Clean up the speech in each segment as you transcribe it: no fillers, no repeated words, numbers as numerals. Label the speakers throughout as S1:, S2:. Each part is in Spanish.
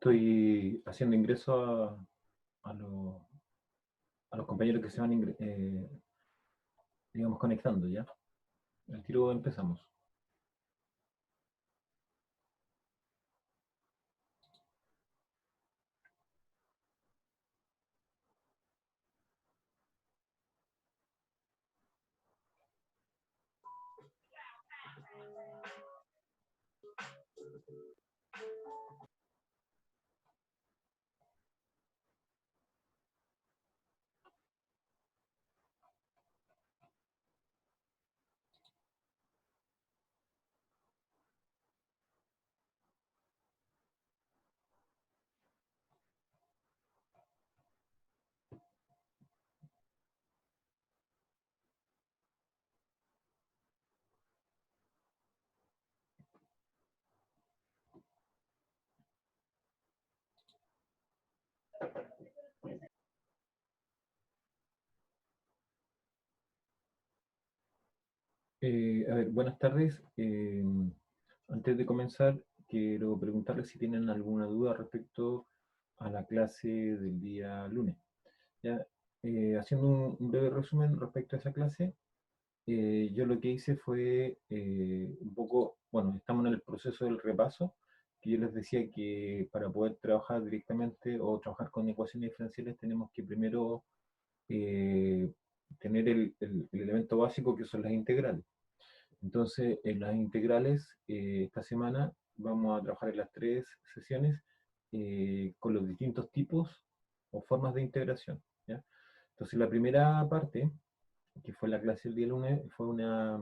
S1: estoy haciendo ingreso a los compañeros que se van, digamos, conectando ya. Al tiro empezamos. A ver, buenas tardes. Antes de comenzar, quiero preguntarles si tienen alguna duda respecto a la clase del día lunes. ¿Ya? Haciendo un breve resumen respecto a esa clase, yo lo que hice fue un poco, bueno, estamos en el proceso del repaso, que yo les decía que para poder trabajar directamente o trabajar con ecuaciones diferenciales tenemos que primero eh, tener el elemento básico que son las integrales. Entonces, en las integrales, esta semana vamos a trabajar en las 3 sesiones con los distintos tipos o formas de integración, ¿ya? Entonces, la primera parte, que fue la clase del día lunes, fue una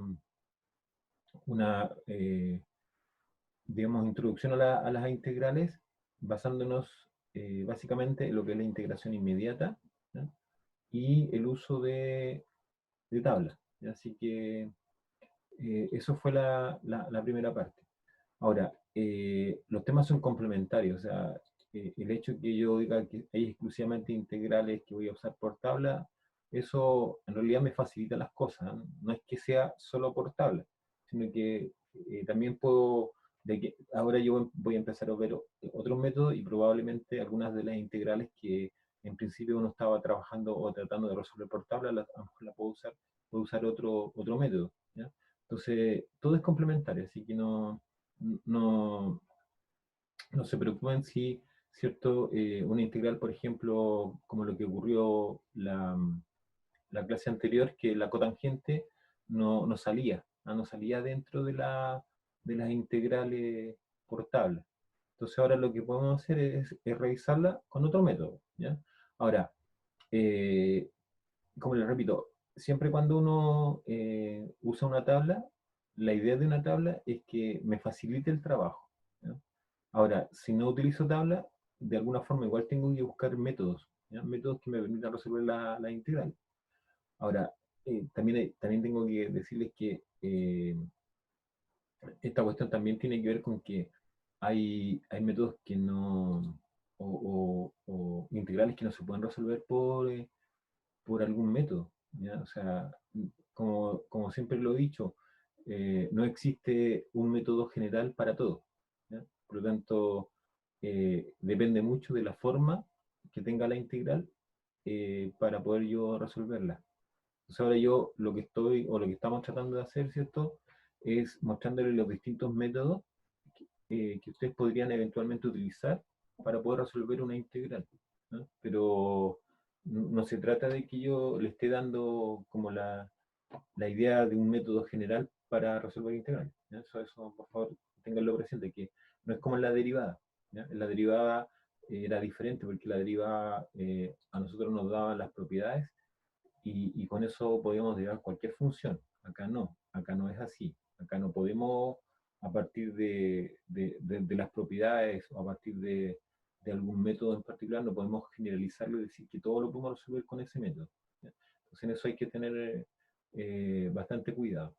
S1: digamos, introducción a las integrales, basándonos básicamente en lo que es la integración inmediata, ¿ya? Y el uso de tablas. Así que eso fue la primera parte. Ahora, los temas son complementarios, o sea, el hecho que yo diga que hay exclusivamente integrales que voy a usar por tabla, eso en realidad me facilita las cosas, ¿no? No es que sea solo por tabla, sino que también puedo, ahora yo voy a empezar a ver otros métodos y probablemente algunas de las integrales que en principio uno estaba trabajando o tratando de resolver por tabla, a lo mejor la puedo usar otro método, ¿ya? Entonces, todo es complementario, así que no, no se preocupen si, ¿cierto? Una integral, por ejemplo, como lo que ocurrió la clase anterior, que la cotangente no salía, no salía dentro de las integrales por tabla. Entonces ahora lo que podemos hacer es revisarla con otro método, ¿ya? Ahora, eh, como les repito, siempre cuando uno usa una tabla, la idea de una tabla es que me facilite el trabajo, ¿ya? Ahora, si no utilizo tabla, de alguna forma igual tengo que buscar métodos, ¿ya? Métodos que me permitan resolver la integral. Ahora, también tengo que decirles que esta cuestión también tiene que ver con que hay métodos que no, o integrales que no se pueden resolver por algún método, ¿ya? O sea, como siempre lo he dicho, no existe un método general para todo, ¿ya? Por lo tanto, depende mucho de la forma que tenga la integral para poder yo resolverla. Entonces ahora yo lo que estoy, o lo que estamos tratando de hacer, ¿cierto? Es mostrándoles los distintos métodos que ustedes podrían eventualmente utilizar para poder resolver una integral, ¿no? Pero no se trata de que yo le esté dando como la idea de un método general para resolver integrales, ¿ya? Eso, por favor, tenganlo presente, que no es como en la derivada, ¿ya? En la derivada era diferente porque la derivada a nosotros nos daban las propiedades y con eso podíamos derivar cualquier función. Acá no es así. Acá no podemos, a partir de las propiedades o a partir de algún método en particular, no podemos generalizarlo y decir que todo lo podemos resolver con ese método, ¿ya? Entonces en eso hay que tener bastante cuidado.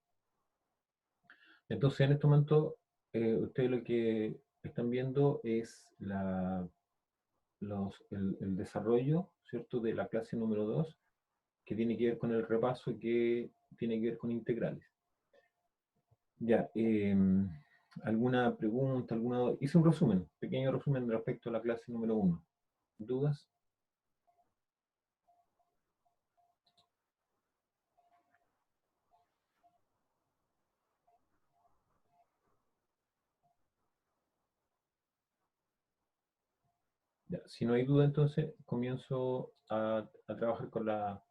S1: Entonces en este momento, ustedes lo que están viendo es el desarrollo, ¿cierto?, de la clase número 2 que tiene que ver con el repaso, que tiene que ver con integrales. Ya, ¿Alguna pregunta? Hice un resumen, pequeño resumen respecto a la clase número 1. ¿Dudas? Ya, si no hay duda, entonces comienzo a trabajar con la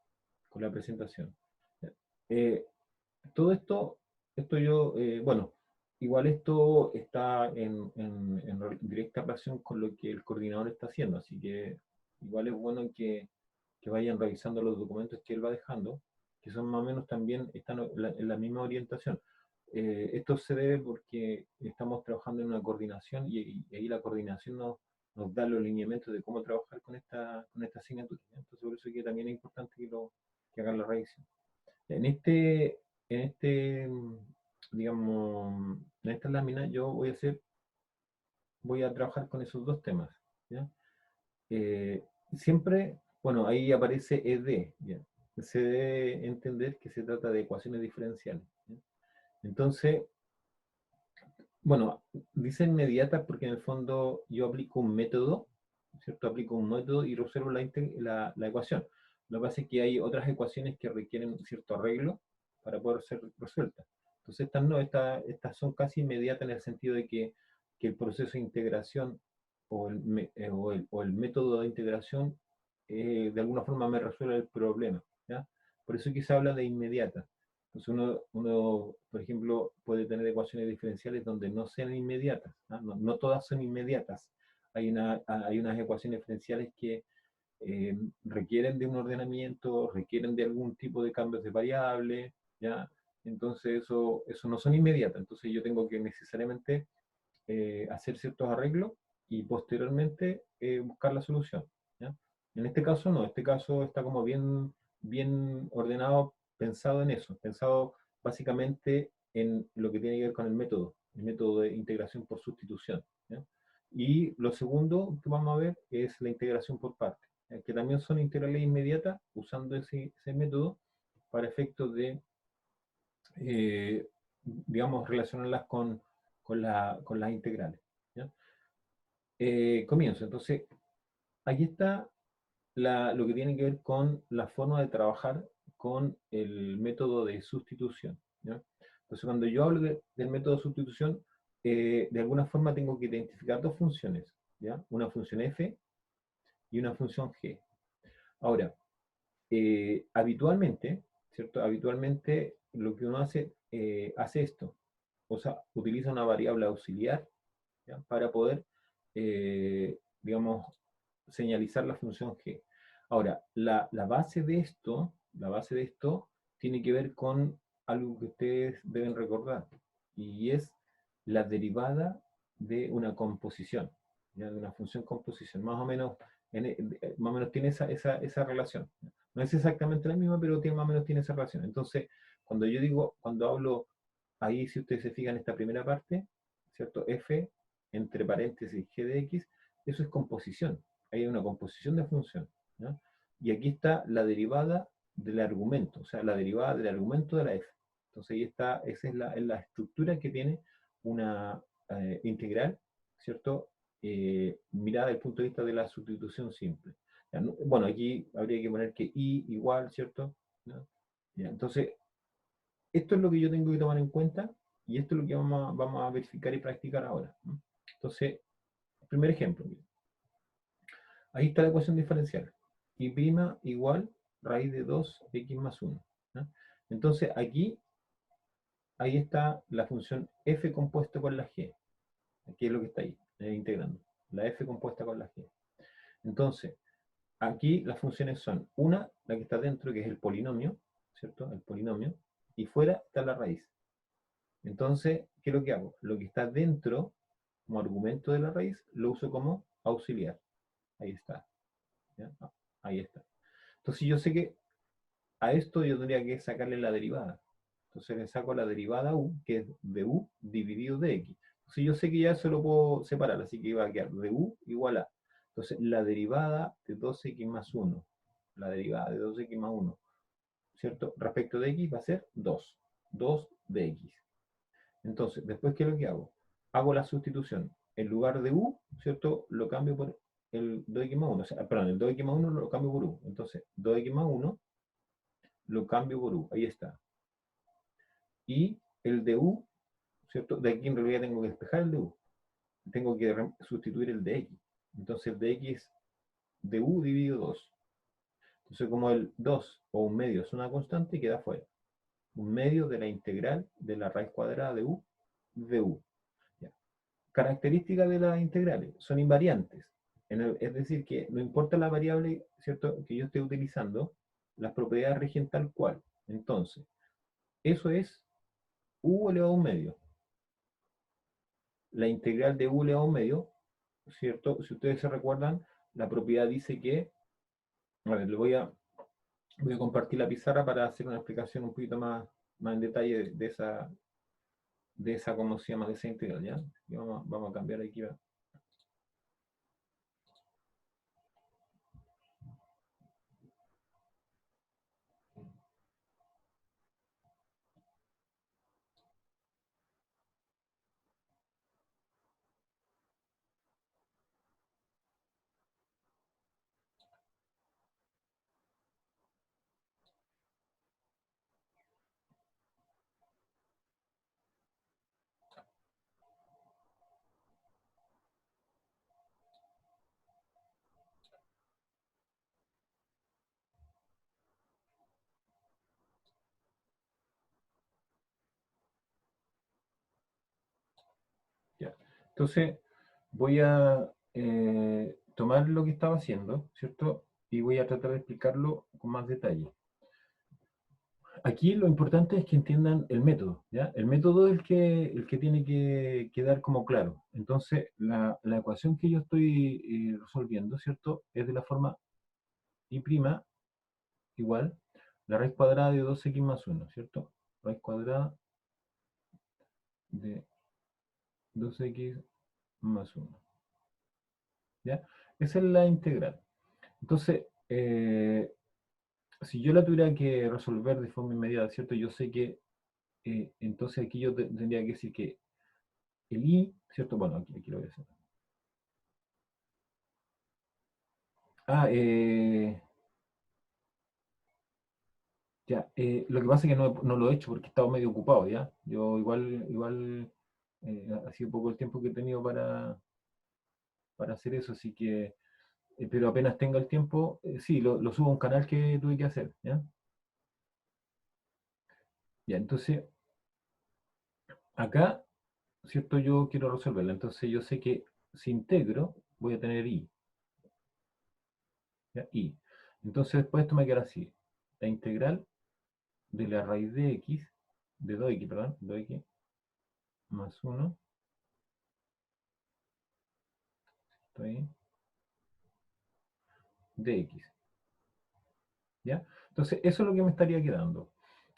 S1: presentación. Ya. Eh, todo esto yo, bueno, igual esto está en directa relación con lo que el coordinador está haciendo, así que igual es bueno que vayan revisando los documentos que él va dejando, que son más o menos también, están en la misma orientación. Esto se debe porque estamos trabajando en una coordinación y ahí la coordinación nos da los lineamientos de cómo trabajar con esta asignatura. Entonces, por eso que también es importante que hagan la revisión. En este, digamos, en esta lámina yo voy a trabajar con esos dos temas. ¿Ya? Siempre, bueno, ahí aparece ED, ¿ya? Se debe entender que se trata de ecuaciones diferenciales. ¿Ya? Entonces, bueno, dice inmediata porque en el fondo yo aplico un método, ¿cierto? Aplico un método y resuelvo la ecuación. Lo que pasa es que hay otras ecuaciones que requieren cierto arreglo para poder ser resueltas. Entonces estas no, estas son casi inmediatas en el sentido de que el proceso de integración o el método de integración de alguna forma me resuelve el problema. ¿Ya? Por eso aquí se habla de inmediata. Entonces uno, por ejemplo, puede tener ecuaciones diferenciales donde no sean inmediatas. ¿No? No todas son inmediatas. Hay unas ecuaciones diferenciales que requieren de un ordenamiento, requieren de algún tipo de cambios de variable, ¿ya? Entonces eso no son inmediatas. Entonces yo tengo que necesariamente hacer ciertos arreglos y posteriormente buscar la solución. ¿Ya? En este caso no, este caso está como bien ordenado, pensado en eso, pensado básicamente en lo que tiene que ver con el método de integración por sustitución. ¿Ya? Y lo segundo que vamos a ver es la integración por partes, que también son integrales inmediatas usando ese método para efectos de, digamos, relacionarlas con las integrales. ¿Ya? Comienzo. Entonces, aquí está lo que tiene que ver con la forma de trabajar con el método de sustitución. ¿Ya? Entonces, cuando yo hablo del método de sustitución, de alguna forma tengo que identificar dos funciones, ¿ya? Una función f y una función g. Ahora, habitualmente, ¿cierto? Habitualmente lo que uno hace esto, o sea, utiliza una variable auxiliar, ¿ya? Para poder, digamos, señalizar la función g. Ahora, la base de esto tiene que ver con algo que ustedes deben recordar, y es la derivada de una composición, ¿ya? De una función composición. Más o menos tiene esa relación. No es exactamente la misma, pero más o menos tiene esa relación. Entonces, cuando hablo ahí, si ustedes se fijan en esta primera parte, ¿cierto? F entre paréntesis g de x, eso es composición. Hay una composición de función. ¿Ya? Y aquí está la derivada del argumento, o sea, la derivada del argumento de la f. Entonces ahí está, esa es la estructura que tiene una integral, ¿cierto? Mirada desde el punto de vista de la sustitución simple. ¿Ya? Bueno, aquí habría que poner que i igual, ¿cierto? ¿Ya? ¿Ya? Entonces, esto es lo que yo tengo que tomar en cuenta y esto es lo que vamos a verificar y practicar ahora. ¿No? Entonces, primer ejemplo. Ahí está la ecuación diferencial. Y prima igual raíz de 2x más 1. ¿No? Entonces, ahí está la función f compuesta con la g. Aquí es lo que está ahí, integrando. La f compuesta con la g. Entonces, aquí las funciones son una, la que está dentro, que es el polinomio, ¿cierto? El polinomio. Y fuera está la raíz. Entonces, ¿qué es lo que hago? Lo que está dentro, como argumento de la raíz, lo uso como auxiliar. Ahí está. ¿Ya? Ahí está. Entonces yo sé que a esto yo tendría que sacarle la derivada. Entonces le saco la derivada u, que es de u dividido de x. Entonces yo sé que ya eso lo puedo separar, así que iba a quedar de u igual a. Entonces la derivada de 2x más 1, la derivada de 2x más 1, ¿cierto? Respecto de x va a ser 2 de x. Entonces, después, ¿qué es lo que hago? hago la sustitución. En lugar de u, ¿cierto? Lo cambio por el 2x más 1. O sea, perdón, el 2x más 1 lo cambio por u. Entonces, 2x más 1 lo cambio por u. Ahí está. Y el de u, ¿cierto? De aquí en realidad tengo que despejar el de u. Tengo que sustituir el de x. Entonces, el de x es de u dividido 2. Entonces, como el 2 o un medio es una constante, queda fuera. Un medio de la integral de la raíz cuadrada de u. Ya. Características de las integrales son invariantes. Es decir, que no importa la variable, ¿cierto?, que yo esté utilizando, las propiedades rigen tal cual. Entonces, eso es u elevado a un medio. La integral de u elevado a un medio, ¿cierto? Si ustedes se recuerdan, la propiedad dice que, a ver, voy a compartir la pizarra para hacer una explicación un poquito más en detalle de esa, ¿cómo se llama? De esa integral, ¿ya? Y vamos a cambiar aquí. Ya. Entonces, voy a tomar lo que estaba haciendo, ¿cierto? Y voy a tratar de explicarlo con más detalle. Aquí lo importante es que entiendan el método, ¿ya? El método es el que tiene que quedar como claro. Entonces, la ecuación que yo estoy resolviendo, ¿cierto? Es de la forma y' igual la raíz cuadrada de 2x más 1, ¿cierto? Raíz cuadrada de 2x más 1, ¿ya? Esa es la integral. Entonces, si yo la tuviera que resolver de forma inmediata, ¿cierto? Yo sé que, entonces aquí yo tendría que decir que el i, ¿cierto? Bueno, aquí lo voy a hacer. Ah, ya, lo que pasa es que no lo he hecho porque he estado medio ocupado, ¿ya? Yo igual ha sido poco el tiempo que he tenido para hacer eso, así que, pero apenas tenga el tiempo, sí, lo subo a un canal que tuve que hacer, ¿ya? Ya, entonces, acá, ¿cierto? Yo quiero resolverla, entonces yo sé que si integro, voy a tener i, ¿ya? I. Entonces después esto me queda así, la integral de la raíz de x, de 2x, perdón, 2x más 1, ¿está bien? De x, ¿ya? Entonces eso es lo que me estaría quedando.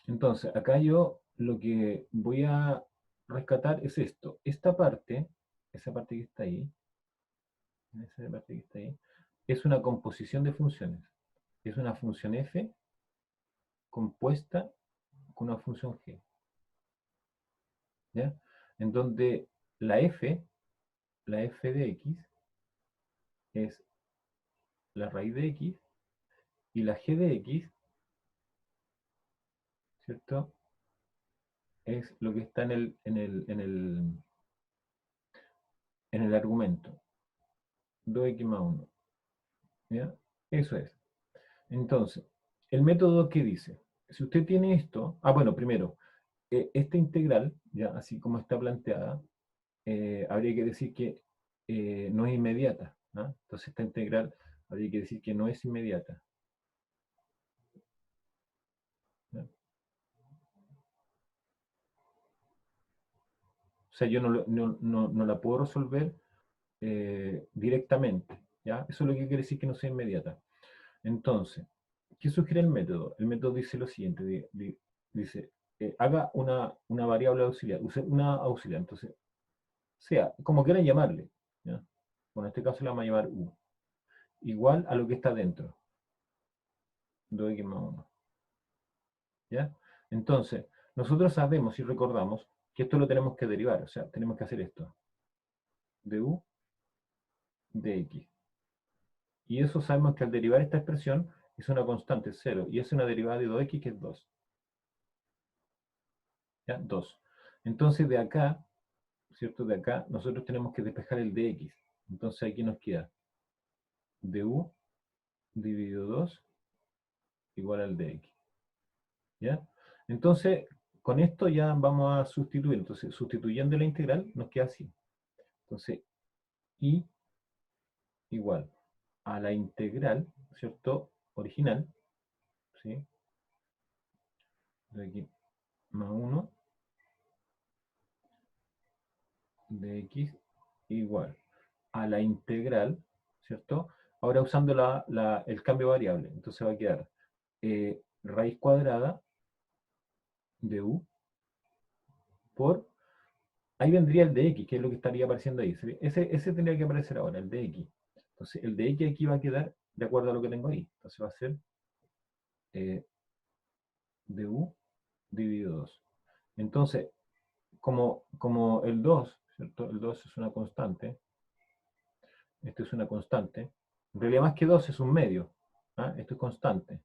S1: Entonces acá yo lo que voy a rescatar es esto, esta parte, esa parte que está ahí, esa parte que está ahí, es una composición de funciones. Es una función f compuesta con una función g, ¿ya? En donde la f de x es la raíz de x y la g de x, ¿cierto? Es lo que está en el argumento, 2x más 1, ¿ya? Eso es. Entonces, el método que dice, si usted tiene esto, bueno, primero, esta integral, ya así como está planteada, habría que decir que no es inmediata, ¿no? Entonces esta integral habría que decir que no es inmediata, ¿no? O sea, yo no la puedo resolver directamente, ¿ya? Eso es lo que quiere decir que no sea inmediata. Entonces, ¿qué sugiere el método? El método dice lo siguiente, dice, haga una variable auxiliar, use una auxiliar, entonces, sea, como quieran llamarle, ¿ya? Bueno, en este caso la vamos a llamar u, igual a lo que está dentro, 2x más 1, ¿ya? Entonces, nosotros sabemos y recordamos que esto lo tenemos que derivar, o sea, tenemos que hacer esto. du de x. Y eso sabemos que al derivar esta expresión es una constante 0, y es una derivada de 2x que es 2. ¿Ya? 2. Entonces de acá, ¿cierto? De acá nosotros tenemos que despejar el dx. Entonces aquí nos queda du dividido 2 igual al dx. ¿Ya? Entonces, con esto ya vamos a sustituir. Entonces, sustituyendo la integral, nos queda así. Entonces, y igual a la integral, ¿cierto? Original, ¿sí? De aquí, más 1 de x igual a la integral, ¿cierto? Ahora usando el cambio variable. Entonces va a quedar raíz cuadrada de u por... Ahí vendría el de x, que es lo que estaría apareciendo ahí. Ese tendría que aparecer ahora, el de x. Entonces, el de x aquí va a quedar de acuerdo a lo que tengo ahí. Entonces va a ser eh, du dividido 2. Entonces, como el 2, ¿cierto? El 2 es una constante. Esto es una constante. En realidad, más que 2 es un medio. ¿Ah? Esto es constante.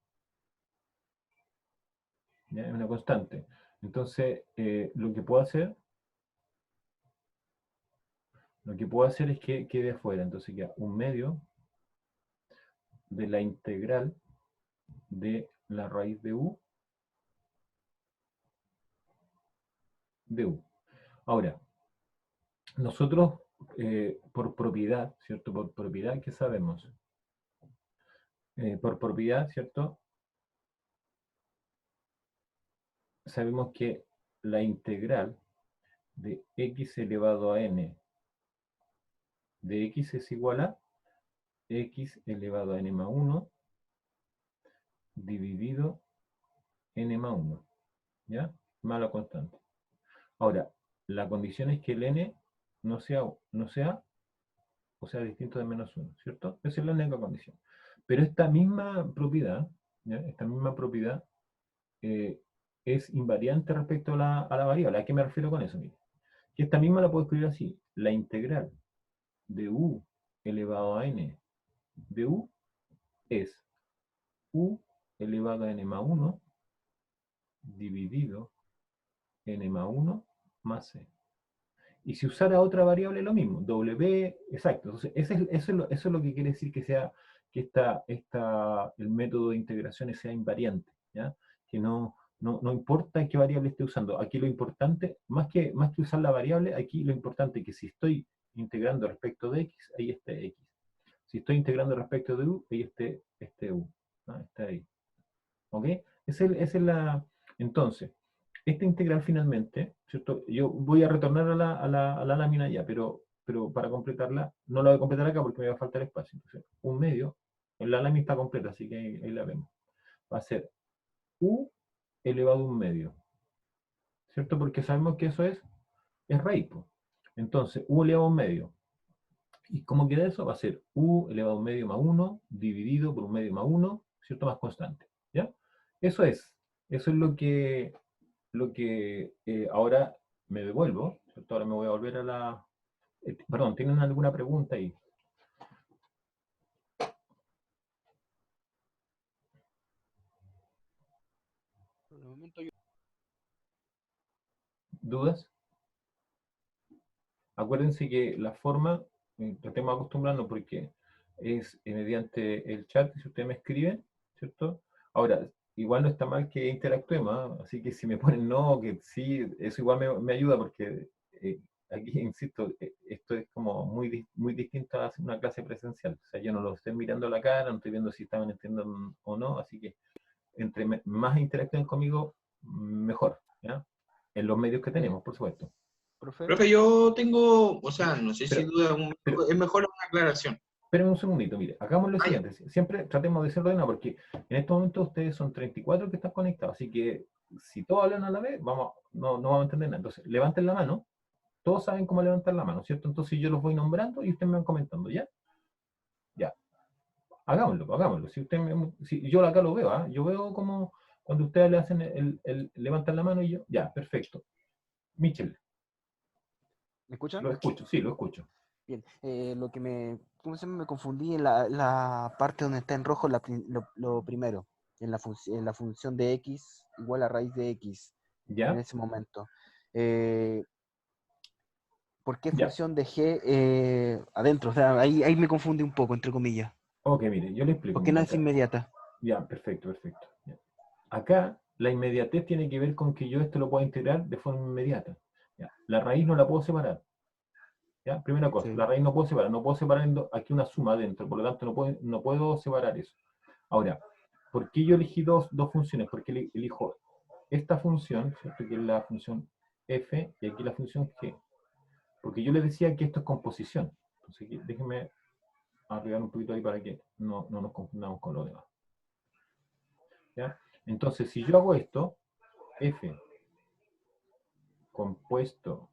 S1: ¿Ya? Es una constante. Entonces, lo que puedo hacer es que quede afuera. Entonces queda un medio de la integral de la raíz de u de u. Ahora, nosotros por propiedad, ¿cierto? Por propiedad, ¿qué sabemos? Por propiedad, ¿cierto? Sabemos que la integral de x elevado a n de x es igual a x elevado a n más 1 dividido n más 1, ¿ya? Más la constante. Ahora, la condición es que el n no sea, o sea, distinto de menos 1, ¿cierto? Esa es la única condición. Pero esta misma propiedad, ¿ya? Esta misma propiedad es invariante respecto a la variable. ¿A qué me refiero con eso? Mire, que esta misma la puedo escribir así. La integral de u elevado a n de u es u elevado a n más 1 dividido n más 1 más c. Y si usara otra variable, lo mismo, w, exacto. Entonces, eso es lo que quiere decir que sea que el método de integraciones sea invariante, ¿ya? Que no importa qué variable esté usando. Aquí lo importante, más que usar la variable, aquí lo importante es que si estoy integrando respecto de x, ahí esté x. Si estoy integrando respecto de u, ahí esté u. ¿No? Está ahí. ¿Ok? Esa es la... Entonces, esta integral finalmente, ¿cierto? Yo voy a retornar a la lámina ya, pero para completarla, no la voy a completar acá porque me va a faltar espacio. Entonces, un medio, la lámina está completa, así que ahí la vemos. Va a ser u elevado a un medio, ¿cierto? Porque sabemos que eso es raíz, pues. Entonces, u elevado a un medio. ¿Y cómo queda eso? Va a ser u elevado a un medio más 1 dividido por un medio más 1, ¿cierto? Más constante, ¿ya? Eso es. Eso es lo que ahora me devuelvo, ¿cierto? Ahora me voy a volver a la... perdón, ¿tienen alguna pregunta ahí?
S2: Por el momento yo...
S1: ¿Dudas? Acuérdense que la forma, tratemos acostumbrando porque es mediante el chat, si ustedes me escriben, ¿cierto? Ahora, igual no está mal que interactuemos, ¿ah? Así que si me ponen no, que sí, eso igual me ayuda porque aquí, insisto, esto es como muy distinto a una clase presencial. O sea, yo no lo estoy mirando a la cara, no estoy viendo si estaban entendiendo o no, así que entre más interactúen conmigo, mejor, ¿ya? En los medios que
S2: Eh,
S1: tenemos, por supuesto.
S2: profe,
S3: Profe, yo tengo, o sea, no sé si
S1: Pero,
S3: duda,
S1: pero
S3: es mejor una aclaración.
S1: esperen un segundito, mire, hagamos lo
S3: Ah, ya.
S1: siguiente, siempre tratemos de ser ordenados, porque en este momento ustedes son 34 que están conectados, así que si todos hablan a la vez, no vamos a entender nada. Entonces, levanten la mano, todos saben cómo levantar la mano, ¿cierto? Entonces yo los voy nombrando y ustedes me van comentando, ¿ya? Ya, hagámoslo. Si yo acá lo veo, ¿ah? Yo veo como cuando ustedes le hacen levantan la mano y yo, ya, perfecto. Michel,
S2: ¿me escuchan?
S1: lo escucho, sí, lo escucho.
S2: Bien, lo que ¿cómo se llama? Me confundí en la parte donde está en rojo lo primero, en la función de x igual a raíz de x, en
S1: ¿Ya?
S2: ese momento. Eh, ¿Por qué
S1: Ya.
S2: función de g adentro? O sea, ahí me confundí un poco, entre comillas.
S1: Ok, mire, yo le explico,
S2: ¿Por qué
S1: mire,
S2: no es
S1: acá.
S2: inmediata?
S1: Ya, perfecto, perfecto. Ya. Acá la inmediatez tiene que ver con que yo esto lo puedo integrar de forma inmediata. Ya. La raíz no la puedo separar. ¿Ya? Primera cosa,
S2: Sí,
S1: la raíz no puedo separar aquí una suma dentro, por lo tanto no puedo separar eso. Ahora, ¿por qué yo elegí dos funciones? Porque elijo esta función, ¿cierto? Que es la función f, y aquí la función g. Porque yo les decía que esto es composición. Entonces, déjenme arreglar un poquito ahí para que no nos confundamos con lo demás. ¿Ya? Entonces, si yo hago esto, f compuesto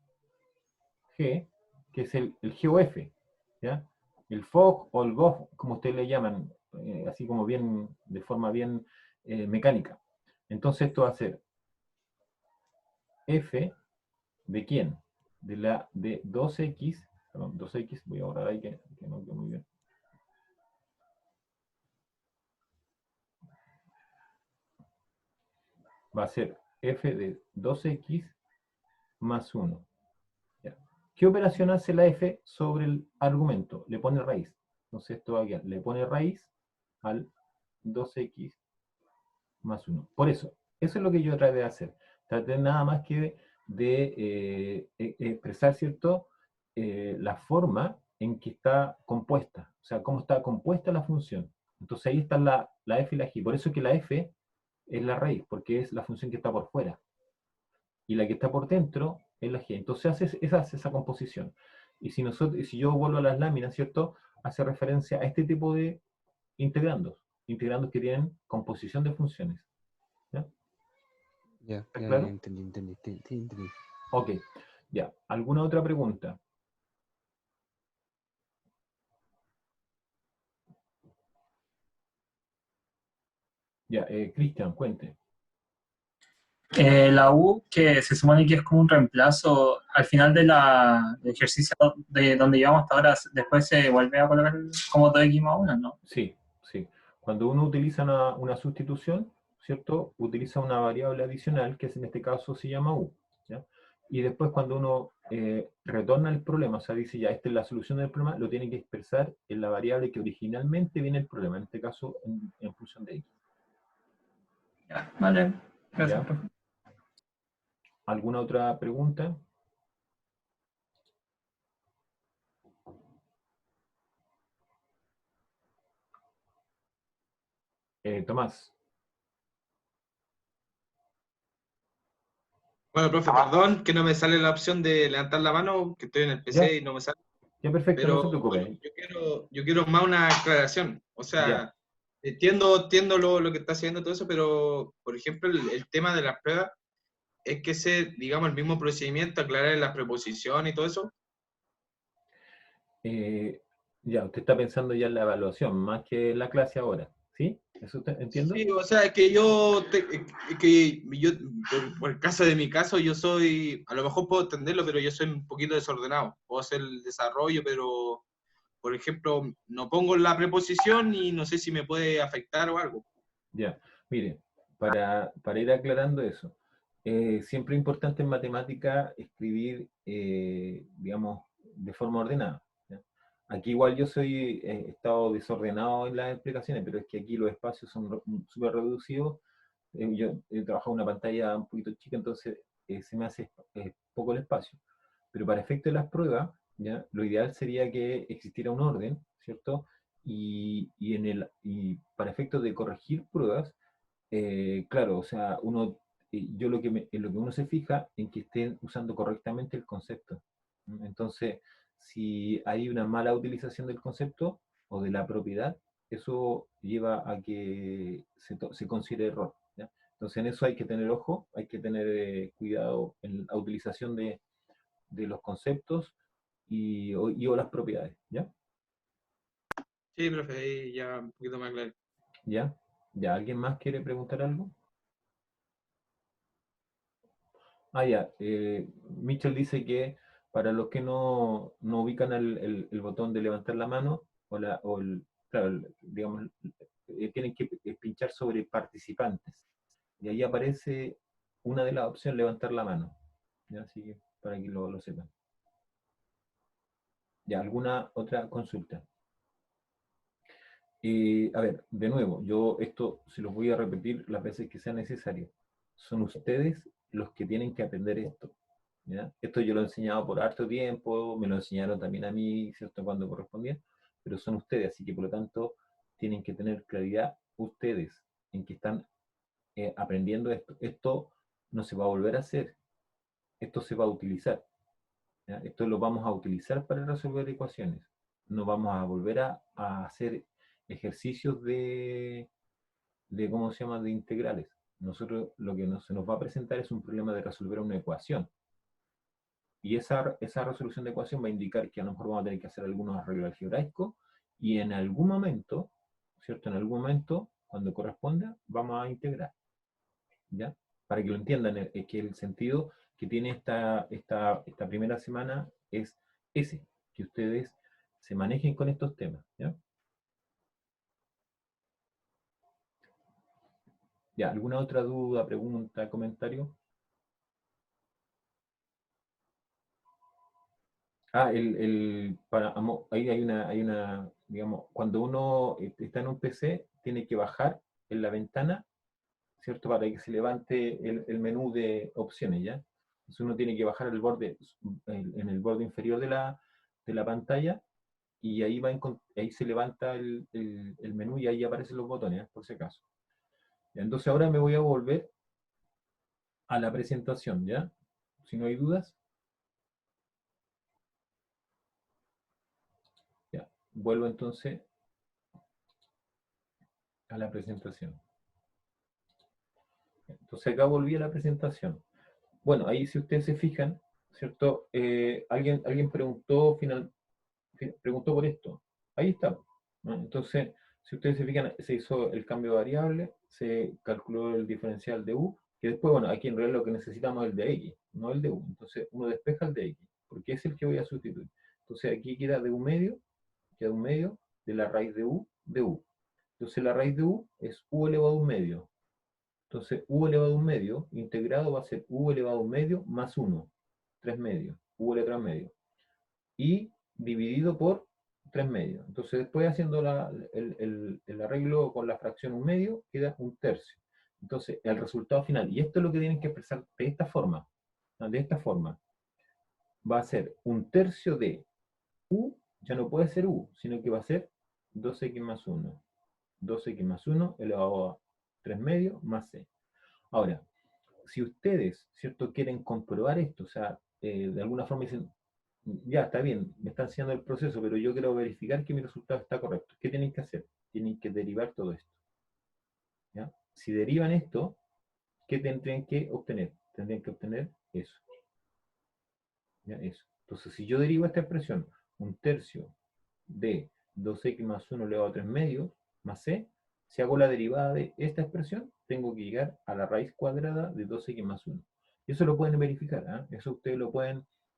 S1: g, que es el g o f, ¿ya? El fog o el gof, como ustedes le llaman, así como bien, de forma bien mecánica. Entonces esto va a ser f de quién? De 2x, perdón, 2x, voy a borrar ahí que no quedó muy bien. Va a ser f de 2x más 1. ¿Ya? ¿Qué operación hace la f sobre el argumento? Le pone raíz. Entonces esto va a quedar, le pone raíz al 2x más 1. Por eso es lo que yo traté de hacer. Traté nada más que de expresar, ¿cierto? La forma en que está compuesta, o sea, cómo está compuesta la función. Entonces ahí está la f y la g. Por eso que la f es la raíz, porque es la función que está por fuera. Y la que está por dentro es la g. Entonces hace esa composición. Y si yo vuelvo a las láminas, ¿cierto? Hace referencia a este tipo de integrandos. Integrandos que tienen composición de funciones. ¿Ya?
S2: ya,
S1: ¿Está
S2: ya, ya
S1: claro?
S2: entendí.
S1: Ok, ya. ¿Alguna otra pregunta? Ya, Cristian, cuente.
S4: La U, que se supone que es como un reemplazo, al final del ejercicio de donde llevamos hasta ahora, después se vuelve a colocar como 2x más 1, ¿no?
S1: Sí, sí. Cuando uno utiliza una sustitución, ¿cierto? Utiliza una variable adicional, que en este caso se llama u, ¿ya? Y después cuando uno retorna el problema, o sea, dice ya, esta es la solución del problema, lo tiene que expresar en la variable que originalmente viene el problema, en este caso en función de x,
S4: Ya, vale, gracias,
S1: ¿ya?
S4: profe.
S1: ¿Alguna otra pregunta? Tomás.
S3: Bueno, profe, perdón que no me sale la opción de levantar la mano, que estoy en el
S1: Ya,
S3: PC y no me sale.
S1: ya perfecto, no
S3: Pero
S1: se
S3: bueno,
S1: preocupe.
S3: yo quiero más una aclaración. O
S1: Ya.
S3: sea, entiendo lo que está haciendo todo eso, pero, por ejemplo, el tema de las pruebas es que ese, digamos, el mismo procedimiento, aclarar las preposiciones y todo eso.
S1: Eh, ya, usted está pensando ya en la evaluación, más que en la clase ahora, ¿sí? ¿Eso entiendo?
S3: Sí, o sea, es que yo, por el caso de mi caso, yo soy, a lo mejor puedo entenderlo, pero yo soy un poquito desordenado. Puedo hacer el desarrollo, pero, por ejemplo, no pongo la preposición y no sé si me puede afectar o algo.
S1: Ya, mire, para ir aclarando eso, siempre es importante en matemática escribir, digamos, de forma ordenada. ¿Ya? Aquí igual yo he estado desordenado en las explicaciones, pero es que aquí los espacios son súper reducidos. Yo he trabajado en una pantalla un poquito chica, entonces se me hace poco el espacio. Pero para efecto de las pruebas, ¿ya? Lo ideal sería que existiera un orden, ¿cierto? Y para efectos de corregir pruebas, claro, o sea, yo en lo que uno se fija en que estén usando correctamente el concepto. Entonces, si hay una mala utilización del concepto o de la propiedad, eso lleva a que se considere error. ¿Ya? Entonces, en eso hay que tener ojo, hay que tener cuidado en la utilización de los conceptos o las propiedades. ¿Ya?
S3: Sí, profe, ahí ya un poquito más claro.
S1: ¿Ya? ¿Ya? ¿Alguien más quiere preguntar algo? Ah, ya. Mitchell dice que para los que no ubican el botón de levantar la mano, claro, digamos, tienen que pinchar sobre participantes. Y ahí aparece una de las opciones, levantar la mano. ¿Ya? Así que para que lo sepan. ¿Ya? ¿Alguna otra consulta? A ver, de nuevo, yo esto se los voy a repetir las veces que sea necesario. Son ustedes los que tienen que aprender esto. ¿Ya? Esto yo lo he enseñado por harto tiempo, me lo enseñaron también a mí, ¿cierto?, cuando correspondía, pero son ustedes, así que por lo tanto tienen que tener claridad ustedes en que están aprendiendo esto. Esto no se va a volver a hacer, esto se va a utilizar. ¿Ya? Esto lo vamos a utilizar para resolver ecuaciones. No vamos a volver a hacer ejercicios ¿cómo se llama?, de integrales. Nosotros lo que se nos va a presentar es un problema de resolver una ecuación. Y esa resolución de ecuación va a indicar que a lo mejor vamos a tener que hacer algunos arreglos algebraicos y en algún momento, ¿cierto? En algún momento, cuando corresponda, vamos a integrar. ¿Ya? Para que lo entiendan, es que el sentido que tiene esta primera semana es ese, que ustedes se manejen con estos temas. ¿Ya? ¿Ya? ¿Alguna otra duda, pregunta, comentario? Ahí hay una, digamos, cuando uno está en un PC, tiene que bajar en la ventana, ¿cierto? Para que se levante el menú de opciones, ¿ya? Entonces uno tiene que bajar en el borde inferior de la pantalla, y ahí se levanta el menú y ahí aparecen los botones, ¿eh? Por si acaso. Entonces ahora me voy a volver a la presentación, ¿ya? Si no hay dudas. Ya, vuelvo entonces a la presentación. Entonces acá volví a la presentación. Bueno, ahí si ustedes se fijan, ¿cierto? Alguien preguntó por esto. Ahí está, ¿no? Entonces, si ustedes se fijan, se hizo el cambio de variable, se calculó el diferencial de u, que después, bueno, aquí en realidad lo que necesitamos es el de x, no el de u. Entonces, uno despeja el de x, porque es el que voy a sustituir. Entonces, aquí queda de un medio de la raíz de u, de u. Entonces, la raíz de u es u elevado a un medio. Entonces, u elevado a un medio integrado va a ser u elevado a un medio más 1, 3 medios, u elevado a 3 medios. Y dividido por 3 medios. Entonces, después haciendo el arreglo con la fracción un medio, queda un tercio. Entonces, el resultado final, y esto es lo que tienen que expresar de esta forma, va a ser un tercio de u, ya no puede ser u, sino que va a ser 2x más 1. 2x más 1 elevado a 3 medios más c. Ahora, si ustedes, ¿cierto?, quieren comprobar esto, o sea, de alguna forma dicen, ya, está bien, me está enseñando el proceso, pero yo quiero verificar que mi resultado está correcto. ¿Qué tienen que hacer? Tienen que derivar todo esto. ¿Ya? Si derivan esto, ¿qué tendrían que obtener? Tendrían que obtener eso. ¿Ya? Eso. Entonces, si yo derivo esta expresión, un tercio de 2x más 1 elevado a 3 medios, más c, si hago la derivada de esta expresión, tengo que llegar a la raíz cuadrada de 2x más 1. Y eso lo pueden verificar, ¿eh? Eso ustedes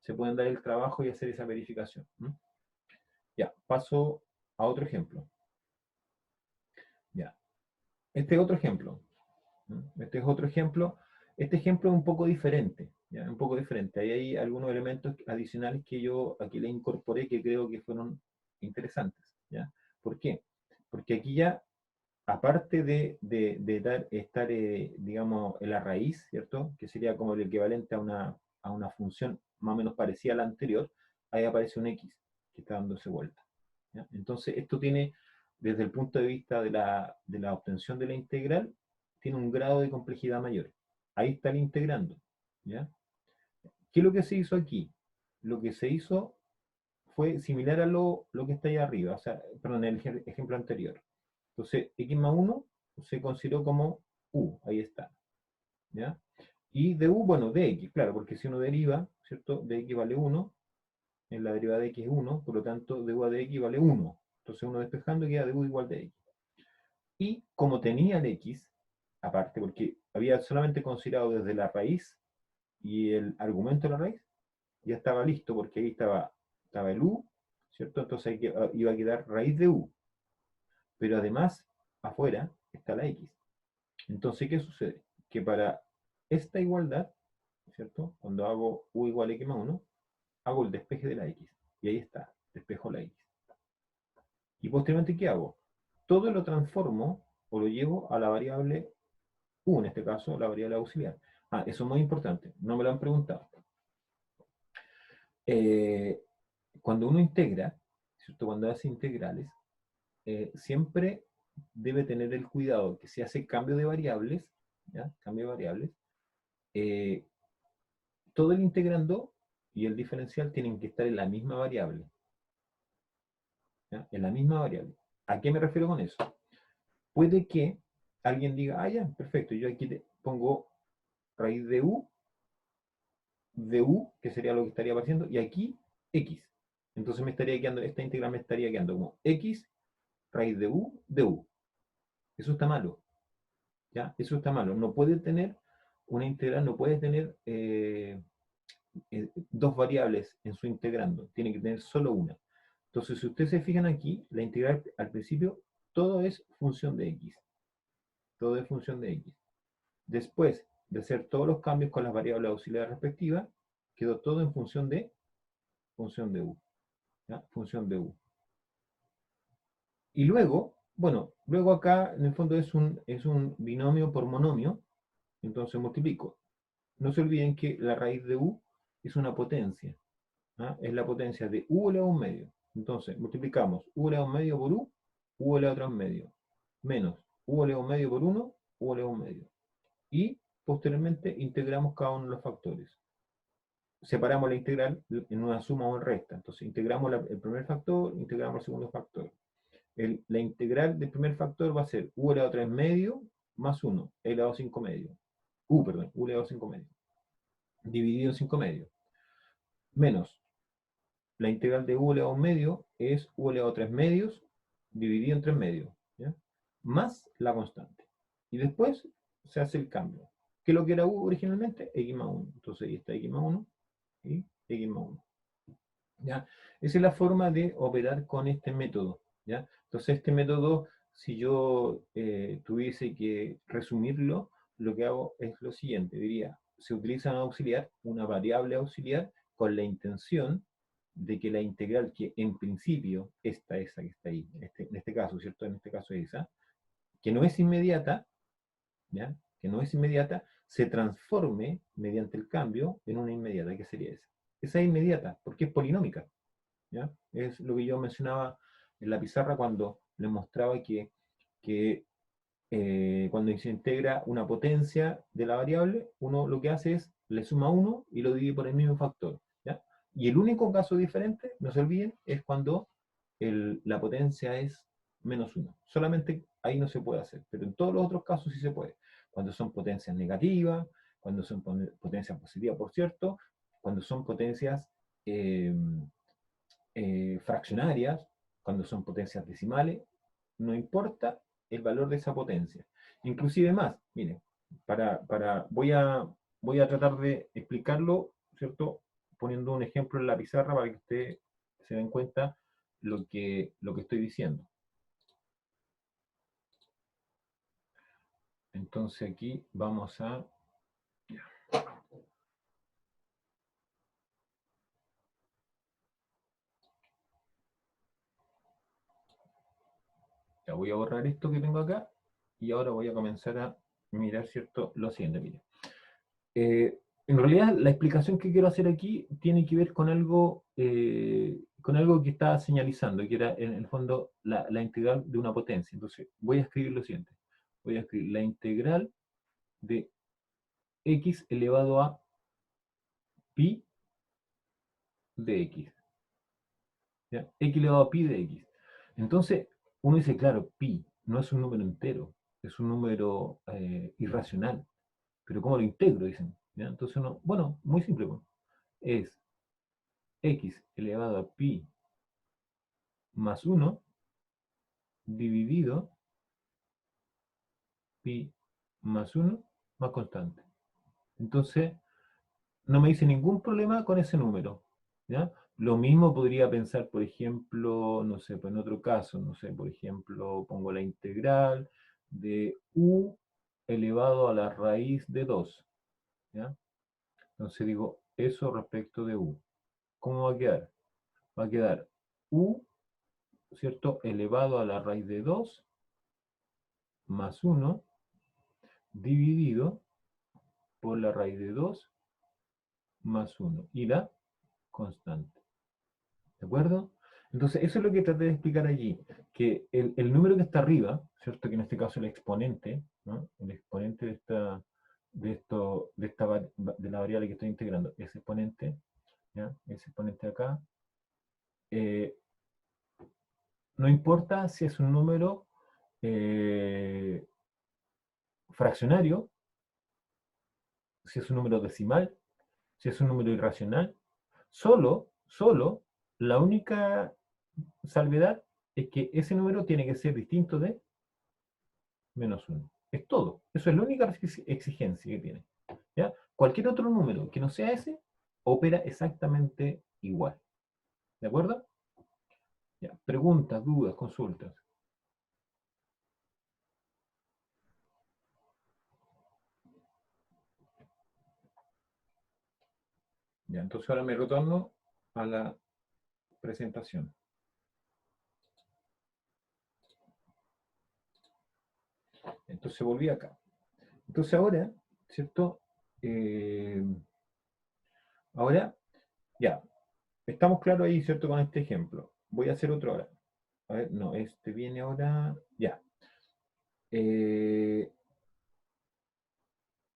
S1: se pueden dar el trabajo y hacer esa verificación. Ya, paso a otro ejemplo. Ya, este es otro ejemplo. Este es otro ejemplo. Este ejemplo es un poco diferente, ¿ya? Un poco diferente. Ahí hay algunos elementos adicionales que yo aquí le incorporé que creo que fueron interesantes, ¿ya? ¿Por qué? Porque aquí ya, aparte de estar, digamos, en la raíz, ¿cierto? Que sería como el equivalente a una función más o menos parecida a la anterior, ahí aparece un x que está dándose vuelta, ¿ya? Entonces, esto tiene, desde el punto de vista de la obtención de la integral, tiene un grado de complejidad mayor. Ahí está el integrando, ¿ya? ¿Qué es lo que se hizo aquí? Lo que se hizo fue similar a lo que está ahí arriba, o sea, perdón, el ejemplo anterior. Entonces, x más 1 se consideró como u, ahí está, ¿ya? Y de u, bueno, de x, claro, porque si uno deriva, ¿cierto? De x vale 1, en la derivada de x es 1, por lo tanto, de u a de x vale 1. Entonces uno despejando queda de u igual de x. Y como tenía el x, aparte, porque había solamente considerado desde la raíz y el argumento de la raíz, ya estaba listo, porque ahí estaba el u, ¿cierto? Entonces iba a quedar raíz de u. Pero además, afuera está la x. Entonces, ¿qué sucede? Que para esta igualdad, ¿cierto? Cuando hago u igual a x más 1, hago el despeje de la x. Y ahí está, despejo la x. Y posteriormente, ¿qué hago? Todo lo transformo o lo llevo a la variable u, en este caso, la variable auxiliar. Ah, eso es muy importante, no me lo han preguntado. Cuando uno integra, ¿cierto? Cuando hace integrales, siempre debe tener el cuidado que si hace cambio de variables, ¿ya? Cambio de variables, eh, todo el integrando y el diferencial tienen que estar en la misma variable. ¿Ya? En la misma variable. ¿A qué me refiero con eso? Puede que alguien diga, ah, ya, perfecto, yo aquí pongo raíz de u, que sería lo que estaría apareciendo, y aquí x. Entonces me estaría quedando, esta integral me estaría quedando como x raíz de u. Eso está malo. ¿Ya? Eso está malo. No puede tener una integral, no puede tener dos variables en su integrando. Tiene que tener solo una. Entonces, si ustedes se fijan aquí, la integral al principio, todo es función de x. Todo es función de x. Después de hacer todos los cambios con las variables auxiliares respectivas, quedó todo en función de u. ¿Ya? Función de u. Y luego, bueno, luego acá en el fondo es un binomio por monomio, entonces multiplico. No se olviden que la raíz de u es una potencia. ¿Ah? Es la potencia de u elevado a un medio. Entonces, multiplicamos u elevado a un medio por u elevado a 3 medio, menos u elevado a un medio por 1, u elevado a un medio. Y posteriormente integramos cada uno de los factores. Separamos la integral en una suma o en resta. Entonces, integramos el primer factor, integramos el segundo factor. La integral del primer factor va a ser u elevado a 3 medio más 1, elevado a 5 medio. U elevado a 5 medio. Dividido en 5 medios. Menos la integral de u elevado a un medio es u elevado a 3 medios dividido en 3 medios. ¿Ya? Más la constante. Y después se hace el cambio. ¿Qué es lo que era u originalmente? X más 1. Entonces ahí está x más 1 y x más 1. ¿Ya? Esa es la forma de operar con este método. ¿Ya? Entonces este método, si yo tuviese que resumirlo, lo que hago es lo siguiente. Diría, se utiliza un auxiliar, una variable auxiliar, con la intención de que la integral que en principio, esa que está ahí, en este caso, ¿cierto? En este caso es esa, que no es inmediata, ¿ya? Que no es inmediata, se transforme mediante el cambio en una inmediata, que sería esa. Esa es inmediata, porque es polinómica. ¿Ya? Es lo que yo mencionaba en la pizarra cuando les mostraba que cuando se integra una potencia de la variable, uno lo que hace es le suma 1 y lo divide por el mismo factor. ¿Ya? Y el único caso diferente, no se olviden, es cuando la potencia es menos 1. Solamente ahí no se puede hacer, pero en todos los otros casos sí se puede. Cuando son potencias negativas, cuando son potencias positivas, por cierto, cuando son potencias fraccionarias, cuando son potencias decimales, no importa el valor de esa potencia. Inclusive más, miren, voy a tratar de explicarlo, ¿cierto? Poniendo un ejemplo en la pizarra para que ustedes se den cuenta lo que estoy diciendo. Entonces aquí vamos a... Ya voy a borrar esto que tengo acá y ahora voy a comenzar a mirar, ¿cierto? Lo siguiente, miren. En realidad, la explicación que quiero hacer aquí tiene que ver con algo que estaba señalizando, que era en el fondo la integral de una potencia. Entonces, voy a escribir lo siguiente. Voy a escribir la integral de x elevado a pi de x. ¿Ya? X elevado a pi de x. Entonces, uno dice, claro, pi no es un número entero, es un número irracional. Pero ¿cómo lo integro? Dicen. ¿Ya? Entonces, bueno, muy simple. Bueno, es x elevado a pi más 1 dividido pi más 1 más constante. Entonces, no me dice ningún problema con ese número, ¿ya? Lo mismo podría pensar, por ejemplo, no sé, pues en otro caso, no sé, por ejemplo, pongo la integral de u elevado a la raíz de 2, ¿ya? Entonces digo, eso respecto de u. ¿Cómo va a quedar? Va a quedar u, ¿cierto?, elevado a la raíz de 2 más 1 dividido por la raíz de 2 más 1 y la constante. ¿De acuerdo? Entonces, eso es lo que traté de explicar allí, que el número que está arriba, ¿cierto? Que en este caso el exponente, ¿no? El exponente de la variable que estoy integrando, ese exponente, ¿ya? Ese exponente acá, eh, no importa si es un número fraccionario, si es un número decimal, si es un número irracional, solo la única salvedad es que ese número tiene que ser distinto de -1. Es todo. Eso es la única exigencia que tiene. ¿Ya? Cualquier otro número que no sea ese, opera exactamente igual. ¿De acuerdo? Ya. Preguntas, dudas, consultas. Ya, entonces ahora me retorno a la presentación. Entonces volví acá. Entonces ahora, ¿cierto? Ahora, ya, estamos claros ahí, ¿cierto? Con este ejemplo. Voy a hacer otro ahora. A ver, no, este viene ahora, ya.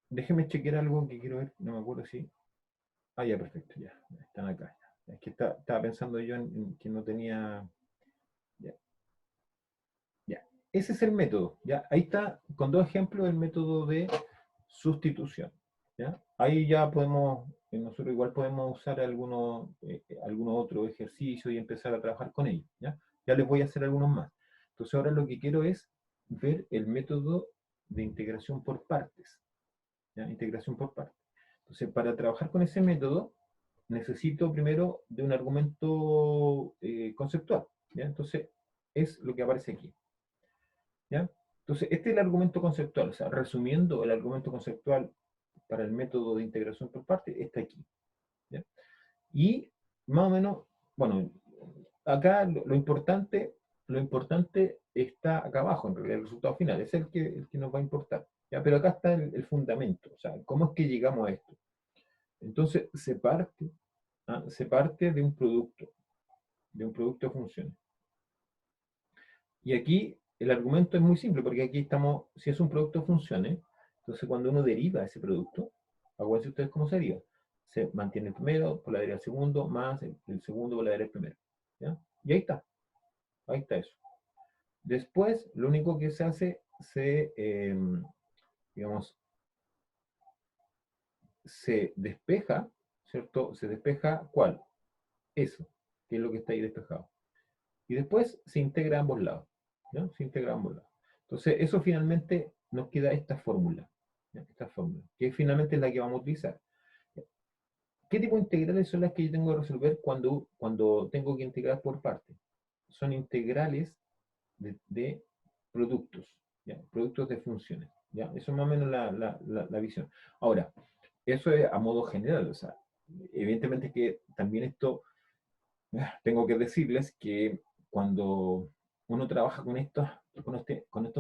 S1: Déjeme chequear algo que quiero ver, no me acuerdo si... Ah, ya, perfecto, ya, están acá. Es que estaba pensando yo en que no tenía... Ya, ya. Ese es el método, ¿ya? Ahí está, con dos ejemplos, el método de sustitución, ¿ya? Ahí ya podemos, nosotros igual podemos usar algunos otro ejercicio y empezar a trabajar con ellos, ¿ya? Ya les voy a hacer algunos más. Entonces ahora lo que quiero es ver el método de integración por partes, ¿ya? Integración por partes. Entonces, para trabajar con ese método, necesito primero de un argumento conceptual, ¿ya? Entonces, es lo que aparece aquí, ¿ya? Entonces, este es el argumento conceptual, o sea, resumiendo el argumento conceptual para el método de integración por partes, está aquí, ¿ya? Y más o menos, bueno, acá lo importante está acá abajo, en realidad, el resultado final, es el que nos va a importar, ¿ya? Pero acá está el fundamento, o sea, ¿cómo es que llegamos a esto? Entonces, se parte de un producto de funciones. Y aquí el argumento es muy simple, porque aquí estamos, si es un producto de funciones, entonces cuando uno deriva ese producto, acuérdense ustedes cómo sería. Se mantiene el primero por la deriva del segundo, más el segundo por la deriva del primero. ¿Ya? Y ahí está eso. Después, lo único que se hace, digamos, se despeja, ¿cierto? Se despeja, ¿cuál? Eso, que es lo que está ahí despejado. Y después se integra a ambos lados, ¿no? Se integra a ambos lados. Entonces, eso finalmente nos queda esta fórmula, ¿ya? Esta fórmula, que finalmente es la que vamos a utilizar. ¿Qué tipo de integrales son las que yo tengo que resolver cuando tengo que integrar por partes? Son integrales de productos, ¿ya? Productos de funciones, ¿ya? Eso es más o menos la visión. Ahora, eso es a modo general, o sea, evidentemente que también esto, tengo que decirles que cuando uno trabaja con estos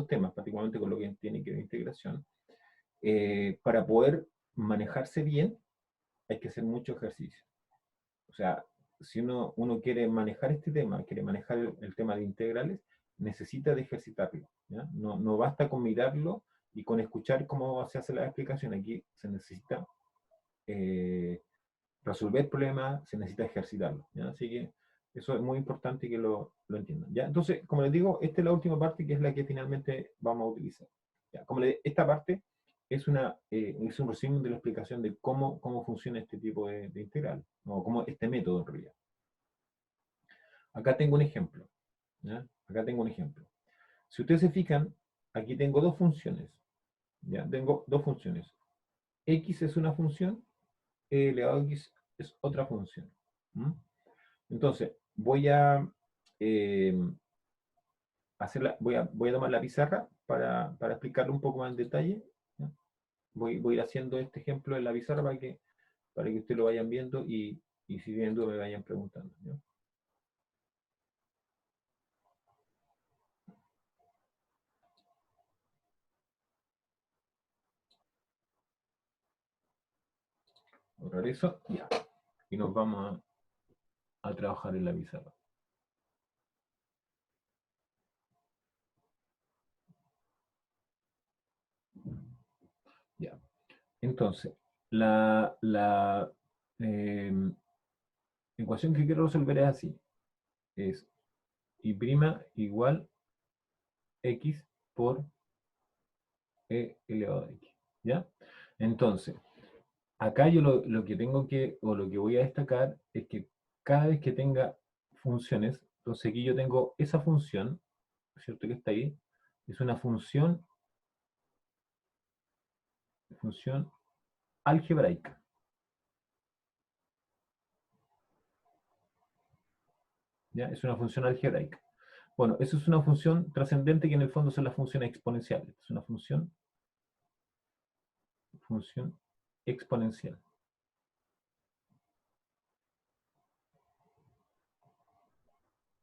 S1: temas, particularmente con lo que tiene que ver integración, para poder manejarse bien, hay que hacer mucho ejercicio. O sea, si uno quiere manejar este tema, quiere manejar el tema de integrales, necesita de ejercitarlo, ¿ya? No basta con mirarlo y con escuchar cómo se hace la explicación. Aquí se necesita resolver problemas, se necesita ejercitarlo, ¿ya? Así que eso es muy importante que lo entiendan, ¿ya? Entonces, como les digo, esta es la última parte que es la que finalmente vamos a utilizar, ¿ya? Esta parte es un resumen de la explicación de cómo funciona este tipo de integral, o cómo este método en realidad. Acá tengo un ejemplo, ¿ya? Acá tengo un ejemplo. Si ustedes se fijan, aquí tengo dos funciones, ¿ya? Tengo dos funciones. X es una función, e elevado a x es otra función. ¿Mm? Entonces, voy a voy a tomar la pizarra para explicarlo un poco más en detalle. ¿Ya? Voy a ir haciendo este ejemplo en la pizarra para que ustedes lo vayan viendo y si tienen dudas me vayan preguntando. ¿Ya? Borrar eso, ya. Y nos vamos a trabajar en la pizarra. Ya. Entonces, la ecuación que quiero resolver es así. Es y' igual x por e elevado a x. ¿Ya? Entonces, acá yo lo que tengo que, o lo que voy a destacar, es que cada vez que tenga funciones, entonces aquí yo tengo esa función, ¿cierto? Que está ahí, es una función algebraica. ¿Ya? Es una función algebraica. Bueno, eso es una función trascendente que en el fondo son las funciones exponenciales. Es una función exponencial.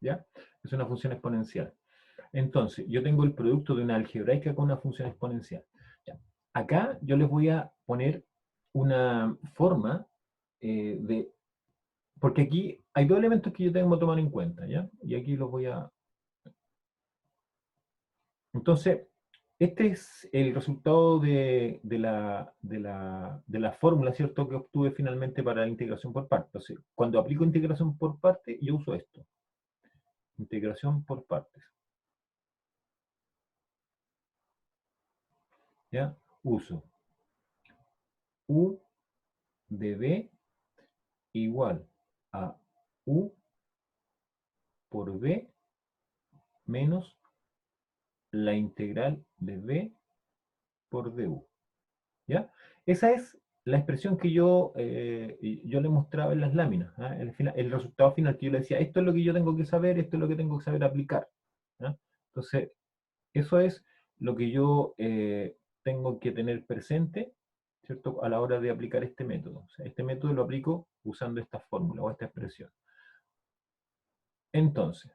S1: ¿Ya? Es una función exponencial. Entonces, yo tengo el producto de una algebraica con una función exponencial. ¿Ya? Acá yo les voy a poner una forma de... Porque aquí hay dos elementos que yo tengo que tomar en cuenta, ¿ya? Y aquí los voy a... Entonces, este es el resultado de la fórmula, ¿cierto?, que obtuve finalmente para la integración por partes. Entonces, cuando aplico integración por partes, yo uso esto. Integración por partes. ¿Ya? Uso u de b igual a u por b menos la integral de b por du. ¿Ya? Esa es la expresión que yo le mostraba en las láminas. ¿Ah? El resultado final que yo le decía, esto es lo que yo tengo que saber, esto es lo que tengo que saber aplicar. ¿Ah? Entonces, eso es lo que yo tengo que tener presente, ¿cierto?, a la hora de aplicar este método. O sea, este método lo aplico usando esta fórmula o esta expresión. Entonces,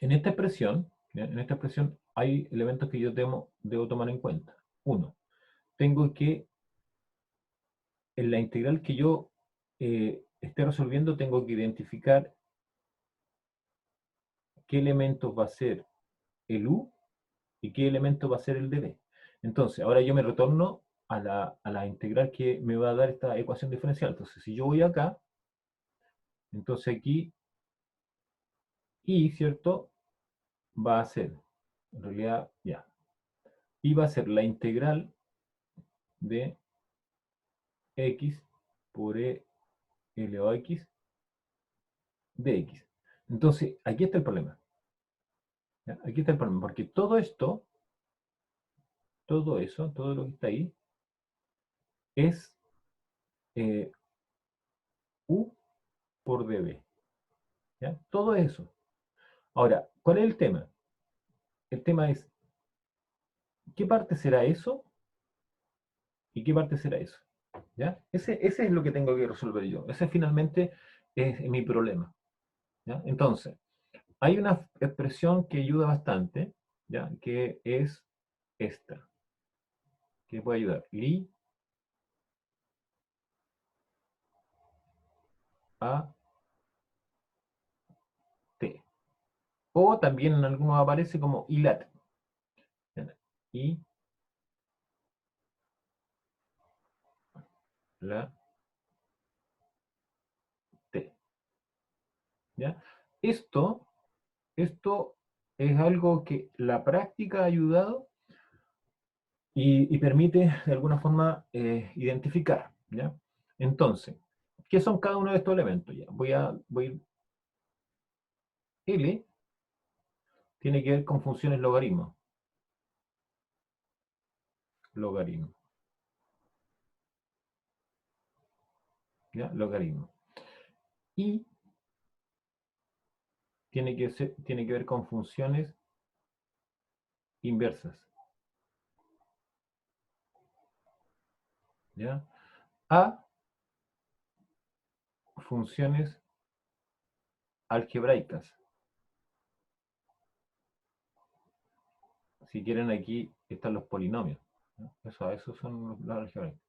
S1: en esta expresión, ¿ya?, en esta expresión hay elementos que yo debo tomar en cuenta. Uno, tengo que, en la integral que yo esté resolviendo, tengo que identificar qué elementos va a ser el u y qué elemento va a ser el db. Entonces, ahora yo me retorno a la integral que me va a dar esta ecuación diferencial. Entonces, si yo voy acá, entonces aquí y, ¿cierto?, va a ser, en realidad, ya, y va a ser la integral de x por e elevado a x de x. Entonces, aquí está el problema. ¿Ya? Aquí está el problema, porque todo esto, todo eso, todo lo que está ahí, es u por db. ¿Ya? Todo eso. Ahora, ¿cuál es el tema? El tema es, ¿qué parte será eso? ¿Y qué parte será eso? ¿Ya? Ese es lo que tengo que resolver yo. Ese finalmente es mi problema. ¿Ya? Entonces, hay una expresión que ayuda bastante, ¿ya?, que es esta, que puede ayudar. Li a t. O también en algunos aparece como ilat. I la t. ¿Ya? Esto es algo que la práctica ha ayudado y permite de alguna forma identificar. ¿Ya? Entonces, ¿qué son cada uno de estos elementos? Ya, L tiene que ver con funciones logaritmo. Logaritmo. ¿ya? Logaritmo. Y tiene que ver con funciones inversas. ¿Ya? A, funciones algebraicas. Si quieren, aquí están los polinomios, ¿no? Esos son los algebraicos.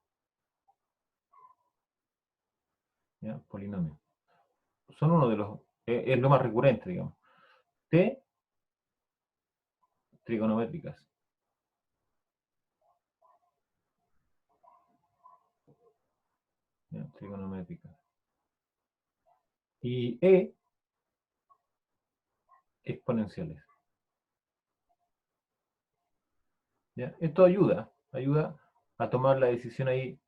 S1: ¿Ya? Polinomios. Son uno de los, es lo más recurrente, digamos. T, trigonométricas. ¿Ya? Trigonométricas. Y E, exponenciales. ¿Ya? Esto ayuda a tomar la decisión ahí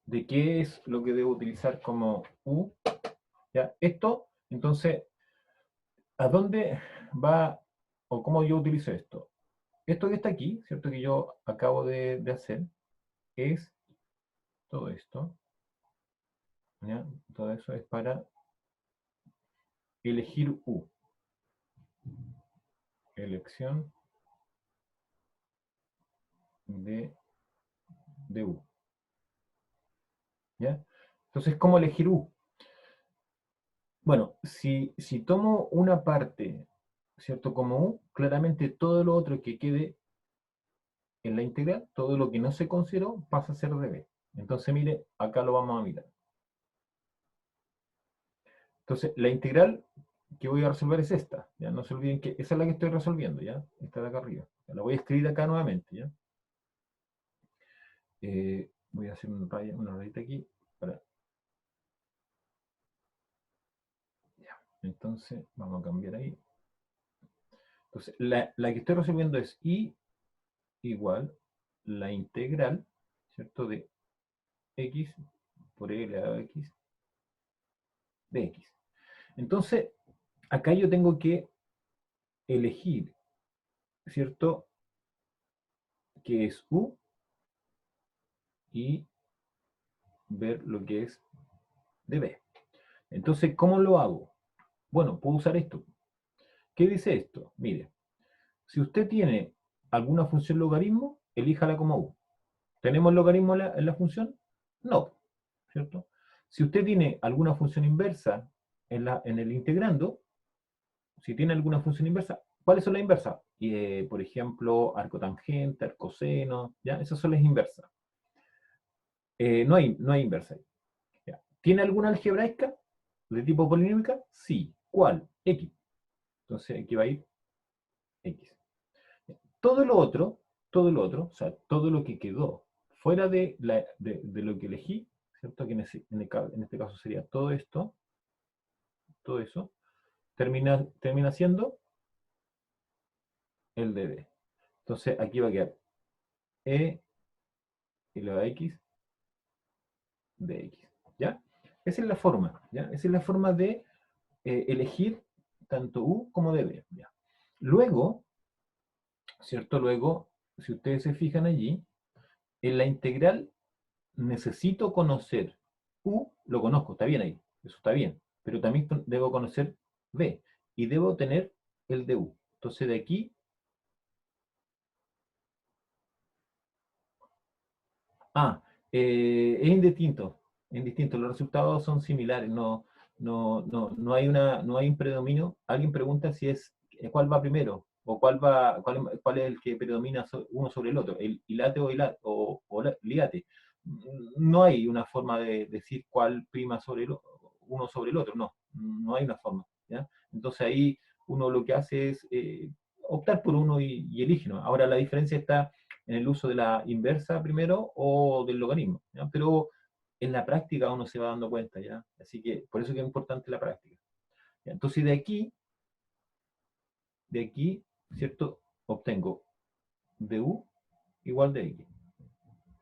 S1: de qué es lo que debo utilizar como U. ¿Ya? Esto, entonces, ¿a dónde va o cómo yo utilizo esto? Esto que está aquí, ¿cierto? Que yo acabo de hacer, es todo esto. ¿Ya? Todo eso es para elegir U. Elección de U. ¿Ya? Entonces, ¿cómo elegir U? Bueno, si tomo una parte, ¿cierto? Como U, claramente todo lo otro que quede en la integral, todo lo que no se consideró, pasa a ser de B. Entonces, mire, acá lo vamos a mirar. Entonces, la integral que voy a resolver es esta. ¿Ya? No se olviden que esa es la que estoy resolviendo, ¿ya? Esta de acá arriba. La voy a escribir acá nuevamente, ¿ya? Voy a hacer una rayita aquí. Para... Ya. Entonces, vamos a cambiar ahí. Entonces, la que estoy resolviendo es I igual la integral, ¿cierto? De x por e elevado a x de x. Entonces, acá yo tengo que elegir, ¿cierto? Que es u y ver lo que es de b. Entonces, ¿cómo lo hago? Bueno, puedo usar esto. ¿Qué dice esto? Mire, si usted tiene alguna función logaritmo, elíjala como u. ¿Tenemos logaritmo en la función? No, ¿cierto? Si usted tiene alguna función inversa en el integrando, si tiene alguna función inversa, ¿cuáles son las inversas? Por ejemplo, arcotangente, arcoseno, ¿ya? Esas son las inversas. No hay inversa ahí. ¿Ya? ¿Tiene alguna algebraica de tipo polinómica? Sí. ¿Cuál? X. Entonces aquí va a ir X. Todo lo otro, o sea, todo lo que quedó fuera de lo que elegí, ¿cierto? Que en este caso sería todo esto, todo eso, termina siendo el de B. Entonces aquí va a quedar E elevado a X de X. ¿Ya? Esa es la forma, ¿ya? Esa es la forma de elegir tanto U como de B. ¿Ya? Luego, ¿cierto? Luego, si ustedes se fijan allí, en la integral necesito conocer U, lo conozco, está bien ahí, eso está bien, pero también debo conocer B y debo tener el de U. Entonces de aquí, es indistinto, los resultados son similares, no hay un predominio. Alguien pregunta si es cuál va primero, o cuál es el que predomina uno sobre el otro, el hilate o liate. No hay una forma de decir cuál prima sobre uno sobre el otro, no hay una forma, ¿ya? Entonces ahí uno lo que hace es optar por uno y elige, ¿no? Ahora la diferencia está en el uso de la inversa primero o del logaritmo, ¿ya? Pero en la práctica uno se va dando cuenta, ¿ya? Así que por eso que es importante la práctica. ¿Ya? Entonces de aquí, ¿cierto? Obtengo du igual de x.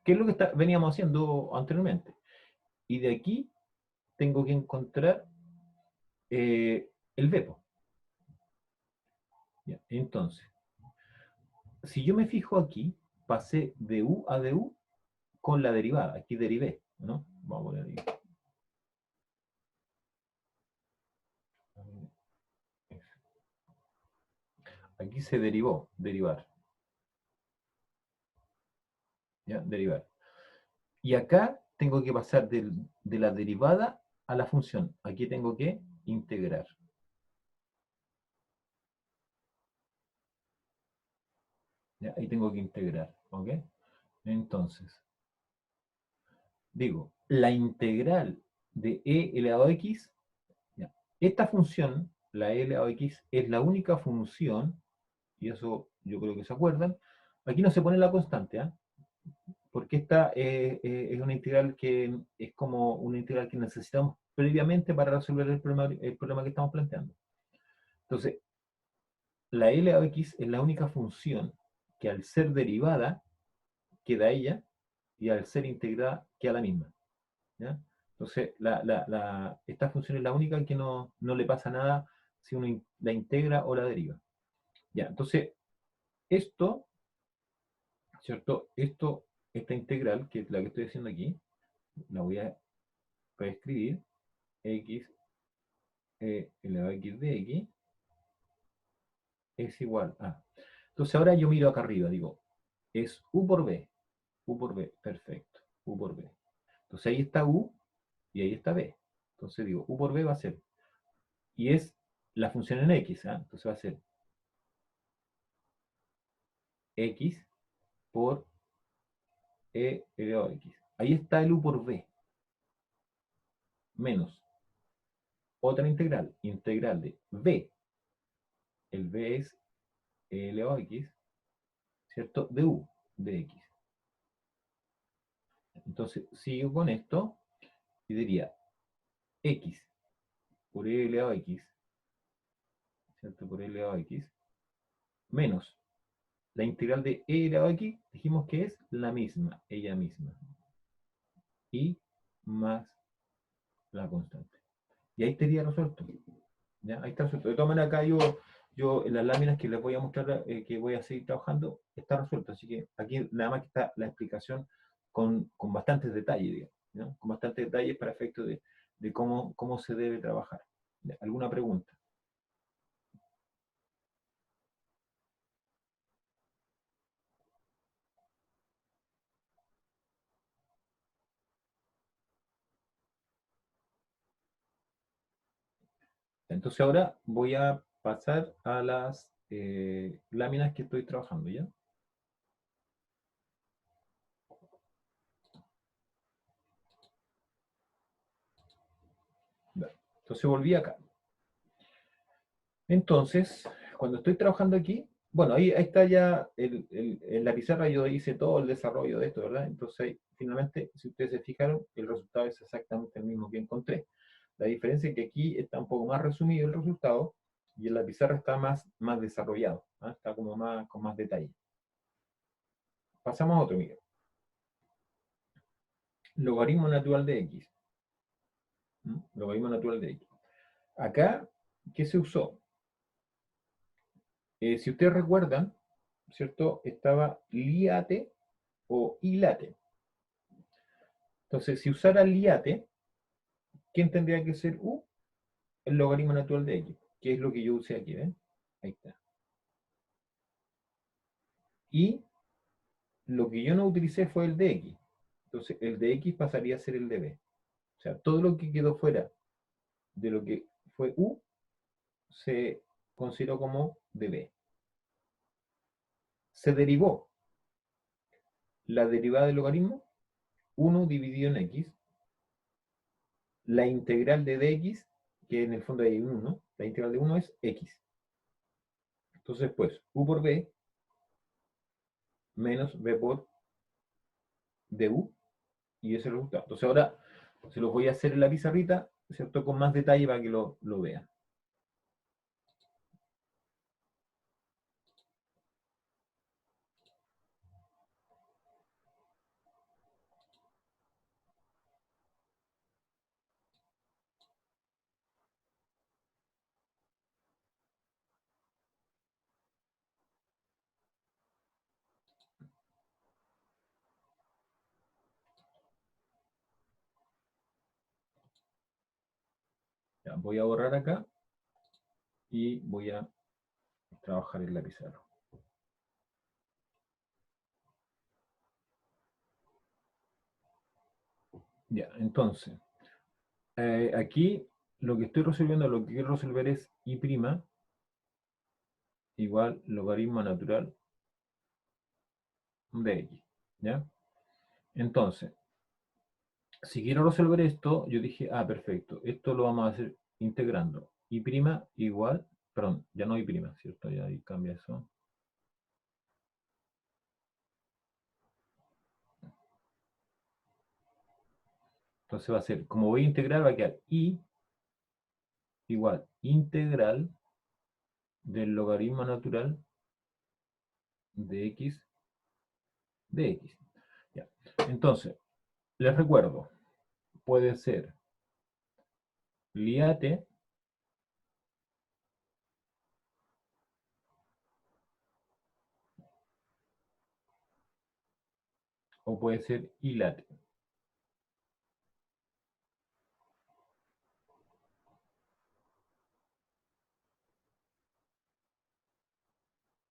S1: ¿Qué es lo que veníamos haciendo anteriormente? Y de aquí tengo que encontrar el b. ¿Ya? Entonces, si yo me fijo aquí, pasé de u a du con la derivada. Aquí derivé, ¿no? Vamos a poner ahí. Aquí se derivó, derivar. ¿Ya? Derivar. Y acá tengo que pasar de la derivada a la función. Aquí tengo que integrar. ¿Ya? Ahí tengo que integrar. ¿Ok? Entonces, digo, la integral de e elevado a x, ¿ya? Esta función, la e elevado a x, es la única función, y eso yo creo que se acuerdan. Aquí no se pone la constante, ¿ah? Porque esta es una integral que es como una integral que necesitamos previamente para resolver el problema que estamos planteando. Entonces, la L a x es la única función que al ser derivada queda ella y al ser integrada queda la misma. ¿Ya? Entonces, esta función es la única que no le pasa nada si uno la integra o la deriva. ¿Ya? Entonces, esto, ¿cierto? Esta integral, que es la que estoy haciendo aquí, la voy a reescribir, x elevado a x de x es igual a. Entonces ahora yo miro acá arriba, digo, es u por b, perfecto, u por b. Entonces ahí está u y ahí está b. Entonces digo, u por b va a ser, y es la función en x, ¿eh? Entonces va a ser x por e elevado a x. Ahí está el u por b, menos otra integral, integral de b. El b es e elevado a x, ¿cierto? De u, de x. Entonces sigo con esto y diría x por e elevado a x, ¿cierto? Por e elevado a x, menos la integral de e elevado a x, dijimos que es la misma, ella misma, y más la constante. Y ahí estaría resuelto. ¿Ya? Ahí está resuelto. De todas maneras, acá yo en las láminas que les voy a mostrar, que voy a seguir trabajando, está resuelto. Así que aquí nada más que está la explicación con bastantes detalles, digamos, ¿no? Con bastantes detalles para efecto de cómo se debe trabajar. ¿Ya? ¿Alguna pregunta? Entonces ahora voy a pasar a las láminas que estoy trabajando, ¿ya? Entonces volví acá. Entonces, cuando estoy trabajando aquí, bueno, ahí está ya, en la pizarra yo hice todo el desarrollo de esto, ¿verdad? Entonces, finalmente, si ustedes se fijaron, el resultado es exactamente el mismo que encontré. La diferencia es que aquí está un poco más resumido el resultado y en la pizarra está más desarrollado, ¿ah? Está como con más detalle. Pasamos a otro, Miguel. Logaritmo natural de x. Logaritmo natural de x. Acá, ¿qué se usó? Si ustedes recuerdan, ¿cierto? Estaba liate o ilate. Entonces, si usara liate, ¿quién tendría que ser u? El logaritmo natural de x, que es lo que yo usé aquí, ¿ven? Ahí está. Y lo que yo no utilicé fue el de x. Entonces, el de x pasaría a ser el de b. O sea, todo lo que quedó fuera de lo que fue u se consideró como de b. Se derivó la derivada del logaritmo, 1 dividido en x, la integral de dx, que en el fondo hay un 1, la integral de 1 es x. Entonces, pues, u por b menos b por du, y ese es el resultado. Entonces ahora se los voy a hacer en la pizarrita, ¿cierto? Con más detalle para que lo vean. Ya, voy a borrar acá y voy a trabajar en la pizarra. Ya, entonces, aquí lo que estoy resolviendo, lo que quiero resolver es y' igual logaritmo natural de x, ¿ya? Entonces, si quiero resolver esto, yo dije, perfecto, esto lo vamos a hacer integrando y' igual, perdón, ya no y', ¿cierto? Ya ahí cambia eso. Entonces va a ser, como voy a integrar, va a quedar y igual integral del logaritmo natural de x de x. Ya. Entonces, les recuerdo, puede ser liate o puede ser ilate.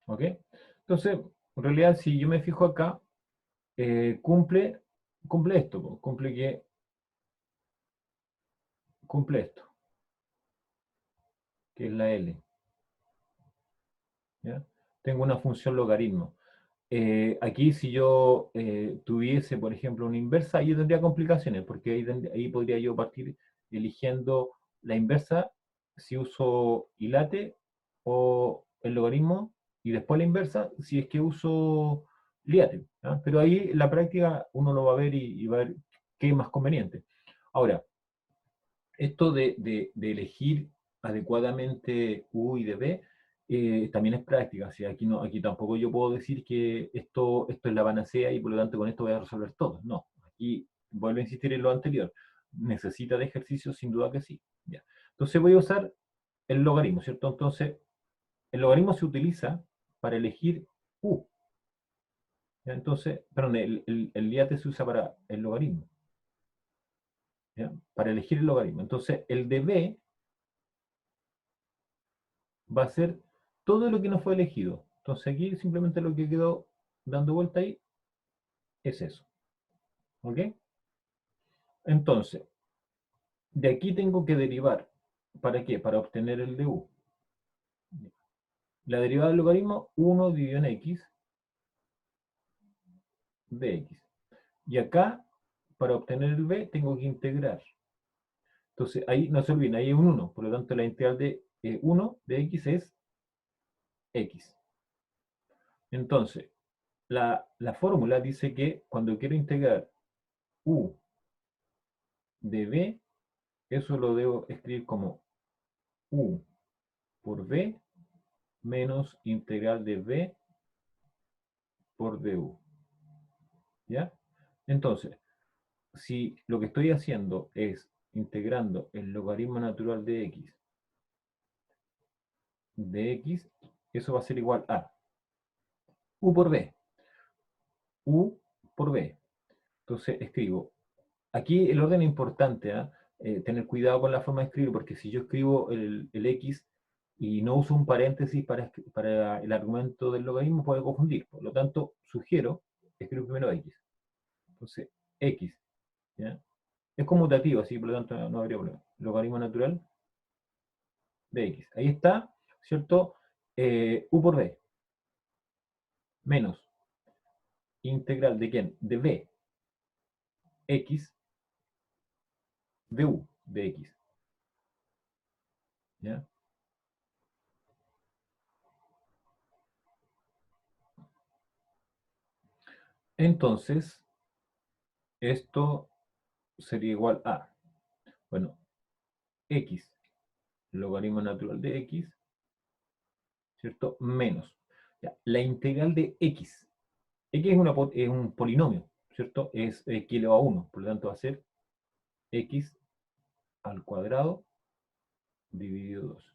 S1: ¿Ok? Entonces, en realidad, si yo me fijo acá, cumple esto, po, cumple esto, que es la L. ¿Ya? Tengo una función logaritmo. Aquí si yo tuviese, por ejemplo, una inversa, yo tendría complicaciones, porque ahí podría yo partir eligiendo la inversa si uso ilate o el logaritmo, y después la inversa si es que uso liate. ¿Ya? Pero ahí en la práctica uno lo va a ver y va a ver qué es más conveniente. Ahora, esto de elegir adecuadamente U y de B también es práctica. O sea, aquí tampoco yo puedo decir que esto es la panacea y por lo tanto con esto voy a resolver todo. No, aquí vuelvo a insistir en lo anterior. ¿Necesita de ejercicio? Sin duda que sí. Ya. Entonces voy a usar el logaritmo, ¿cierto? Entonces, el logaritmo se utiliza para elegir U. ¿Ya? Entonces, perdón, el liate se usa para el logaritmo. ¿Ya? Para elegir el logaritmo. Entonces, el de B va a ser todo lo que no fue elegido. Entonces aquí simplemente lo que quedó dando vuelta ahí es eso. ¿Ok? Entonces, de aquí tengo que derivar. ¿Para qué? Para obtener el de u. La derivada del logaritmo, 1 dividido en x de x. Y acá, para obtener el b, tengo que integrar. Entonces, ahí no se olviden, ahí hay un 1. Por lo tanto, la integral de 1 de x es x. Entonces, la fórmula dice que cuando quiero integrar u de b, eso lo debo escribir como u por b menos integral de b por du. ¿Ya? Entonces, si lo que estoy haciendo es integrando el logaritmo natural de x, eso va a ser igual a u por b. U por b. Entonces escribo. Aquí el orden es importante, ¿eh? Tener cuidado con la forma de escribir, porque si yo escribo el x y no uso un paréntesis para el argumento del logaritmo, puede confundir. Por lo tanto, sugiero escribir primero x. Entonces, x. ¿Ya? Es conmutativo, así por lo tanto no habría problema. Logaritmo natural de x. Ahí está, ¿cierto? U por b. Menos integral de quién? De b. X de u de x. ¿Ya? Entonces, esto sería igual a, bueno, x, logaritmo natural de x, ¿cierto? Menos. Ya, la integral de x. X es un polinomio, ¿cierto? Es x elevado a 1, por lo tanto va a ser x al cuadrado dividido 2.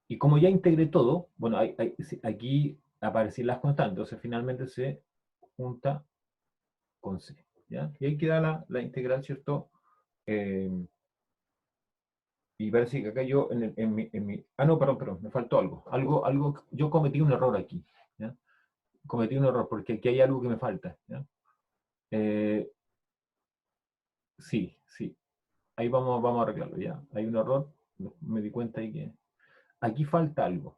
S1: Y como ya integré todo, bueno, aquí aparecen las constantes, entonces finalmente se junta con c. ¿Ya? Y ahí queda la integral, ¿cierto? Y parece que acá yo, ah, no, perdón, me faltó algo, yo cometí un error aquí, ¿ya? Cometí un error, porque aquí hay algo que me falta, ¿ya? Eh, sí, ahí vamos a arreglarlo, ya. Hay un error, me di cuenta ahí que... Aquí falta algo,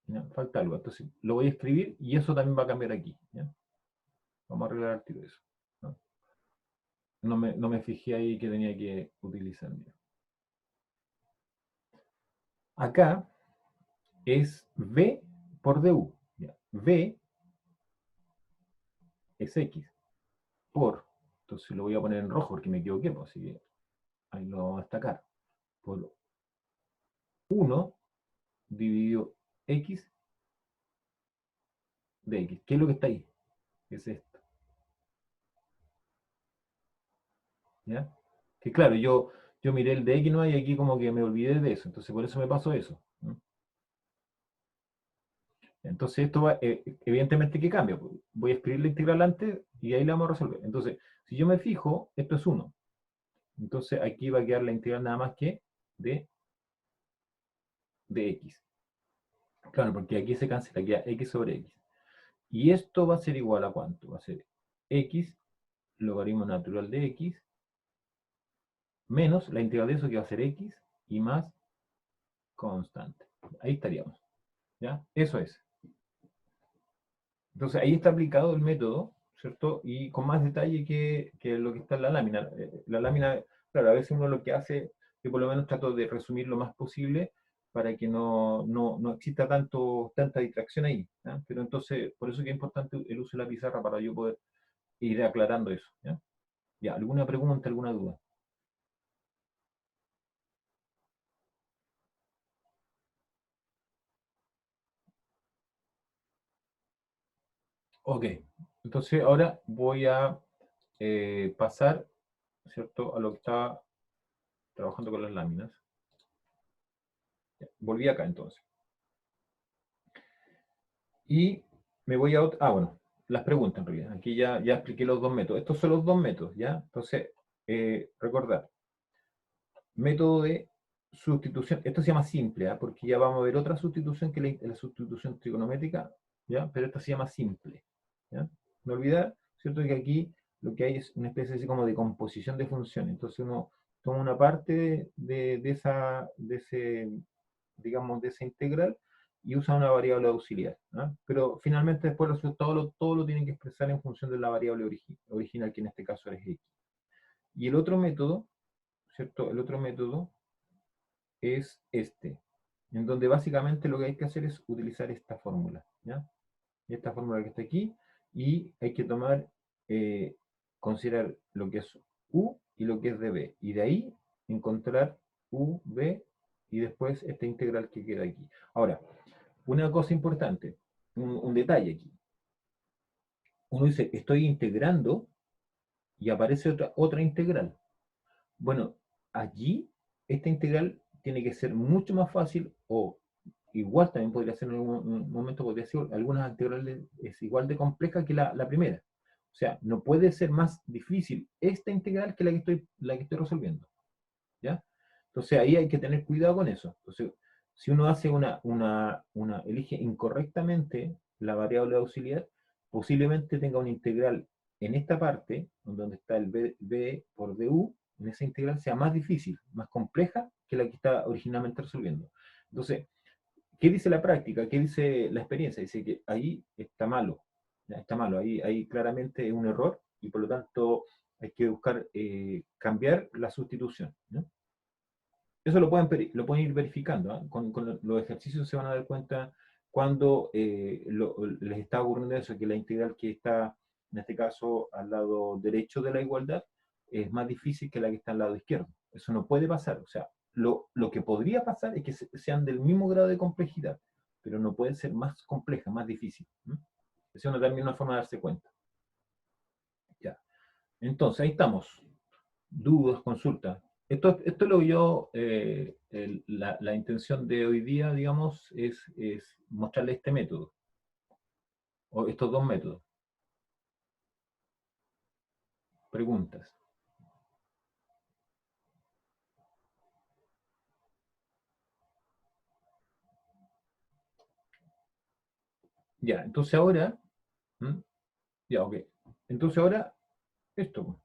S1: ¿ya? Falta algo, entonces lo voy a escribir y eso también va a cambiar aquí, ¿ya? Vamos a arreglar el tiro eso, ¿no? No me fijé ahí que tenía que utilizar, mira. Acá es V por DU, ¿ya? V es X por, entonces lo voy a poner en rojo porque me equivoqué, pues, así que ahí lo vamos a destacar, por 1 dividido X de X. ¿Qué es lo que está ahí? Es esto, ¿ya? Que claro, yo miré el de X no y aquí como que me olvidé de eso, entonces por eso me pasó eso, ¿no? Entonces esto va, evidentemente que cambia, pues. Voy a escribir la integral antes y ahí la vamos a resolver. Entonces, si yo me fijo, esto es 1. Entonces aquí va a quedar la integral nada más que de X. Claro, porque aquí se cancela, queda X sobre X. Y esto va a ser igual a ¿cuánto? Va a ser X, logaritmo natural de X, menos la integral de eso que va a ser X, y más constante. Ahí estaríamos, ¿ya? Eso es. Entonces ahí está aplicado el método, ¿cierto? Y con más detalle que lo que está en la lámina. La lámina, claro, a veces uno lo que hace, yo por lo menos trato de resumir lo más posible para que no exista tanta distracción ahí, ¿ya? Pero entonces, por eso que es importante el uso de la pizarra para yo poder ir aclarando eso, ¿ya? Ya, ¿alguna pregunta, alguna duda? Ok, entonces ahora voy a pasar, ¿cierto?, a lo que estaba trabajando con las láminas. Ya, volví acá entonces. Y me voy a otro, bueno, las preguntas en realidad. Aquí ya expliqué los dos métodos. Estos son los dos métodos, ¿ya? Entonces, recordar, método de sustitución, esto se llama simple, ¿ah? Porque ya vamos a ver otra sustitución que la sustitución trigonométrica, ¿ya? Pero esta se llama simple, ¿ya? No olvidar, ¿cierto? Que aquí lo que hay es una especie así como de composición de funciones. Entonces uno toma una parte digamos, de esa integral y usa una variable auxiliar, ¿no? Pero finalmente después el resultado todo lo tienen que expresar en función de la variable original, que en este caso es x. Y el otro método, ¿cierto? El otro método es este, en donde básicamente lo que hay que hacer es utilizar esta fórmula, ¿ya? Esta fórmula que está aquí, y hay que considerar lo que es u y lo que es db, y de ahí encontrar u, b, y después esta integral que queda aquí. Ahora, una cosa importante, un detalle aquí. Uno dice, estoy integrando y aparece otra integral. Bueno, allí esta integral tiene que ser mucho más fácil, o igual también podría ser en algún momento, podría ser algunas integrales es igual de compleja que la primera. O sea, no puede ser más difícil esta integral que la que estoy resolviendo, ¿ya? Entonces ahí hay que tener cuidado con eso. Entonces, si uno hace elige incorrectamente la variable auxiliar, posiblemente tenga una integral en esta parte, donde está el b por du, en esa integral sea más difícil, más compleja que la que está originalmente resolviendo. Entonces, ¿qué dice la práctica? ¿Qué dice la experiencia? Dice que ahí está malo, ya está malo, ahí claramente es un error, y por lo tanto hay que buscar cambiar la sustitución, ¿no? Eso lo pueden ir verificando, ¿eh? Con los ejercicios se van a dar cuenta cuando les está ocurriendo eso, que la integral que está, en este caso, al lado derecho de la igualdad, es más difícil que la que está al lado izquierdo. Eso no puede pasar. O sea, lo que podría pasar es que sean del mismo grado de complejidad, pero no pueden ser más complejas, más difíciles. Esa es también una forma de darse cuenta. Ya. Entonces, ahí estamos. Dudas, consultas. Esto lo que yo, la intención de hoy día, digamos, es mostrarle este método, o estos dos métodos. Preguntas. Ya, entonces ahora, ¿m? Ya, ok. Entonces ahora, esto.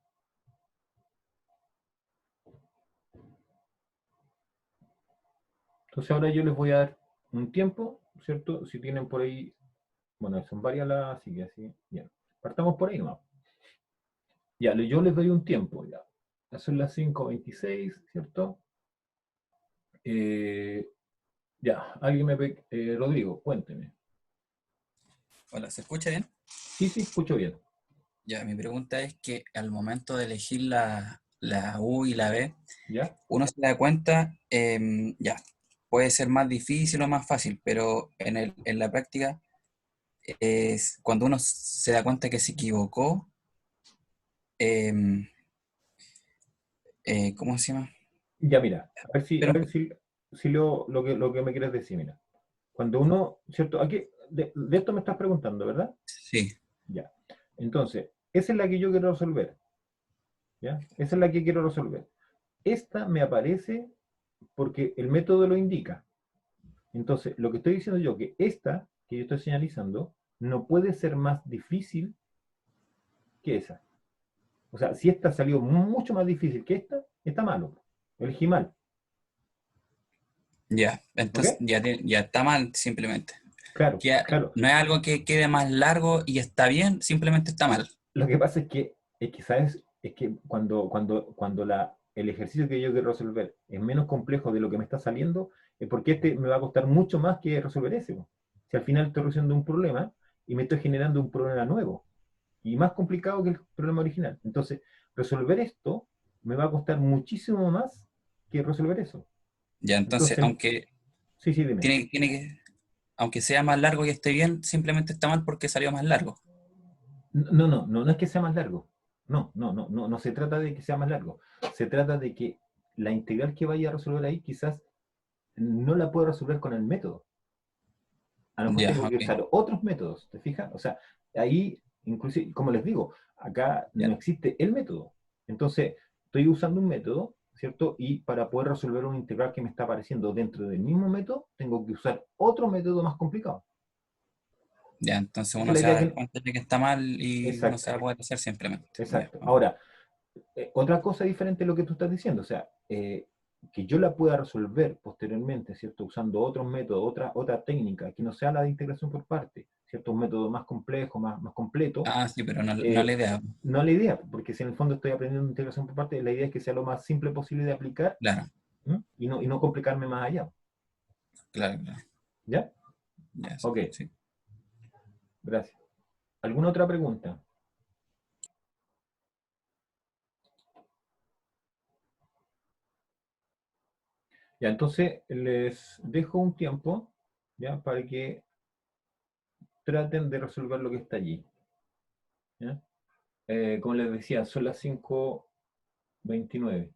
S1: Entonces ahora yo les voy a dar un tiempo, ¿cierto? Si tienen por ahí, bueno, son varias las, así que así, ya. Partamos por ahí nomás. Ya, yo les doy un tiempo, ya. Ya son las 5:26, ¿cierto? Eh, ya, Rodrigo, cuénteme.
S5: Hola, ¿se escucha bien?
S1: Sí, sí, escucho bien.
S5: Ya, mi pregunta es que al momento de elegir la U y la B,
S1: ¿Ya?
S5: uno se da cuenta, ya, puede ser más difícil o más fácil, pero en la práctica, cuando uno se da cuenta que se equivocó, em, ¿cómo se llama?
S1: Ya, mira, a
S5: Pero,
S1: ver si lo que me quieres decir, mira. Cuando uno, ¿cierto? Aquí, de esto me estás preguntando, ¿verdad?
S5: sí,
S1: Ya. Entonces, esa es la que yo quiero resolver, ¿ya? Esa es la que quiero resolver. Esta me aparece porque el método lo indica. Entonces, lo que estoy diciendo yo, que esta que yo estoy señalizando, no puede ser más difícil que esa. O sea, si esta salió mucho más difícil que esta, está malo. Elegí mal.
S5: ya,
S1: ¿Ok?
S5: entonces ya está mal simplemente.
S1: Claro,
S5: Que
S1: claro.
S5: no es algo que quede más largo y está bien, simplemente está mal.
S1: Lo que pasa ¿sabes? Es que cuando el ejercicio que yo quiero resolver es menos complejo de lo que me está saliendo, es porque este me va a costar mucho más que resolver ese, po. Si al final estoy resolviendo un problema y me estoy generando un problema nuevo y más complicado que el problema original. Entonces, resolver esto me va a costar muchísimo más que resolver eso.
S5: Ya, entonces,
S1: Entonces,
S5: aunque
S1: sí, sí, dime.
S5: tiene que, aunque sea más largo y esté bien, simplemente está mal porque salió más largo.
S1: No es que sea más largo. No se trata de que sea más largo. Se trata de que la integral que vaya a resolver ahí quizás no la puedo resolver con el método. A lo mejor
S5: Ya,
S1: tengo que
S5: ok,
S1: usar otros métodos, ¿te fijas? O sea, ahí, inclusive, como les digo, acá no
S5: ya,
S1: existe el método. Entonces, estoy usando un método, ¿cierto? Y para poder resolver una integral que me está apareciendo dentro del mismo método, tengo que usar otro método más complicado.
S5: ya. Entonces
S1: Esa es
S5: uno
S1: la
S5: se va
S1: idea
S5: a dar
S1: que...
S5: cuenta de que está mal y no
S1: Exacto,
S5: se va a poder hacer simplemente. Ya,
S1: exacto.
S5: ok.
S1: Ahora, otra cosa diferente a lo que tú estás diciendo, o sea, que yo la pueda resolver posteriormente, ¿cierto? Usando otros métodos, otra técnica, que no sea la de integración por parte, ¿cierto? Un método más complejo, más completo.
S5: Ah, sí, pero no la
S1: eh,
S5: idea.
S1: no la idea, porque si en el fondo estoy aprendiendo integración por parte, la idea es que sea lo más simple posible de aplicar.
S5: Claro,
S1: ¿M? Y no complicarme más allá.
S5: claro, claro.
S1: ¿Ya?
S5: Ya, sí,
S1: Ok,
S5: sí.
S1: gracias. ¿Alguna otra pregunta? Ya, entonces les dejo un tiempo, ¿ya? Para que traten de resolver lo que está allí. ¿Ya? Como les decía, son las 5:29.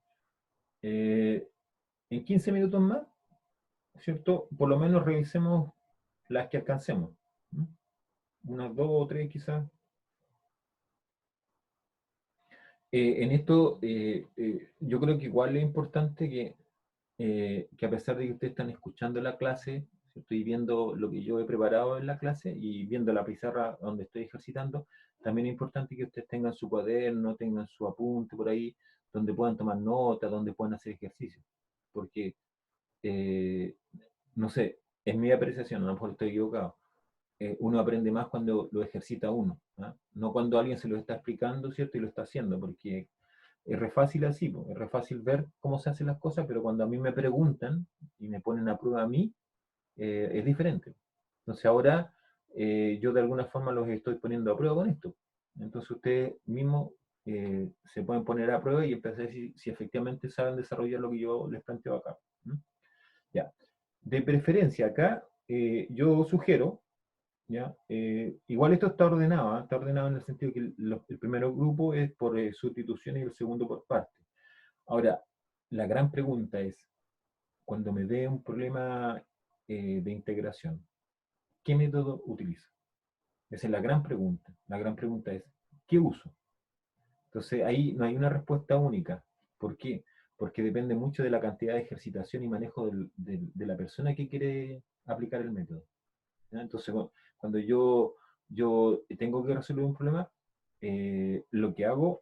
S1: En 15 minutos más, ¿cierto? Por lo menos revisemos las que alcancemos. ¿M? Unas dos o tres quizás. En esto, yo creo que igual es importante que a pesar de que ustedes están escuchando la clase, estoy viendo lo que yo he preparado en la clase y viendo la pizarra donde estoy ejercitando, también es importante que ustedes tengan su cuaderno, tengan su apunte por ahí, donde puedan tomar notas, donde puedan hacer ejercicios. Porque, eh, no sé, es mi apreciación, a lo mejor estoy equivocado. Uno aprende más cuando lo ejercita uno, ¿ah? No cuando alguien se lo está explicando, ¿cierto? Y lo está haciendo, porque es re fácil así, po, es re fácil ver cómo se hacen las cosas, pero cuando a mí me preguntan y me ponen a prueba a mí, es diferente. Entonces ahora yo de alguna forma los estoy poniendo a prueba con esto. Entonces ustedes mismos se pueden poner a prueba y empezar a decir si efectivamente saben desarrollar lo que yo les planteo acá. ¿Mm? Ya. De preferencia acá, yo sugiero, ¿ya? Igual esto está ordenado, ¿ah? Está ordenado en el sentido que el primer grupo es por sustitución y el segundo por parte. Ahora, la gran pregunta es, cuando me dé un problema de integración, ¿qué método utilizo? Esa es la gran pregunta. La gran pregunta es, ¿qué uso? Entonces, ahí no hay una respuesta única. ¿Por qué? Porque depende mucho de la cantidad de ejercitación y manejo de la persona que quiere aplicar el método. ¿ya? Entonces, cuando yo tengo que resolver un problema, lo que hago,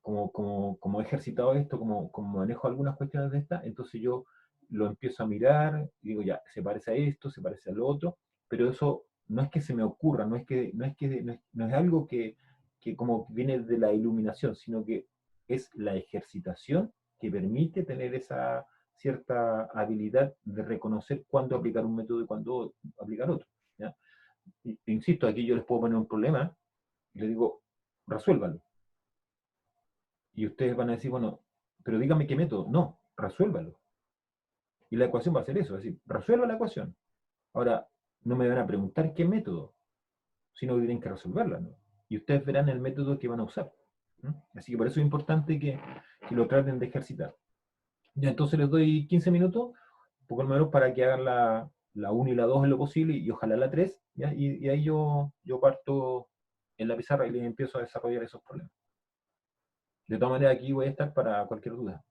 S1: como he ejercitado esto, como manejo algunas cuestiones de estas, entonces yo lo empiezo a mirar y digo, ya, se parece a esto, se parece a lo otro, pero eso no es que se me ocurra, no es algo que como viene de la iluminación, sino que es la ejercitación que permite tener esa cierta habilidad de reconocer cuándo aplicar un método y cuándo aplicar otro. ¿Ya? Insisto, aquí yo les puedo poner un problema y les digo, resuélvanlo. Y ustedes van a decir, bueno, pero dígame qué método. No, resuélvalo. Y la ecuación va a ser eso, es decir, resuelva la ecuación. Ahora, no me van a preguntar qué método, sino que tienen que resolverla, ¿no? Y ustedes verán el método que van a usar. ¿No? Así que por eso es importante que lo traten de ejercitar. Ya entonces les doy 15 minutos, poco menos para que hagan la 1 y la 2 en lo posible, y ojalá la 3, ¿ya? Y ahí yo parto en la pizarra y les empiezo a desarrollar esos problemas. De todas maneras, aquí voy a estar para cualquier duda.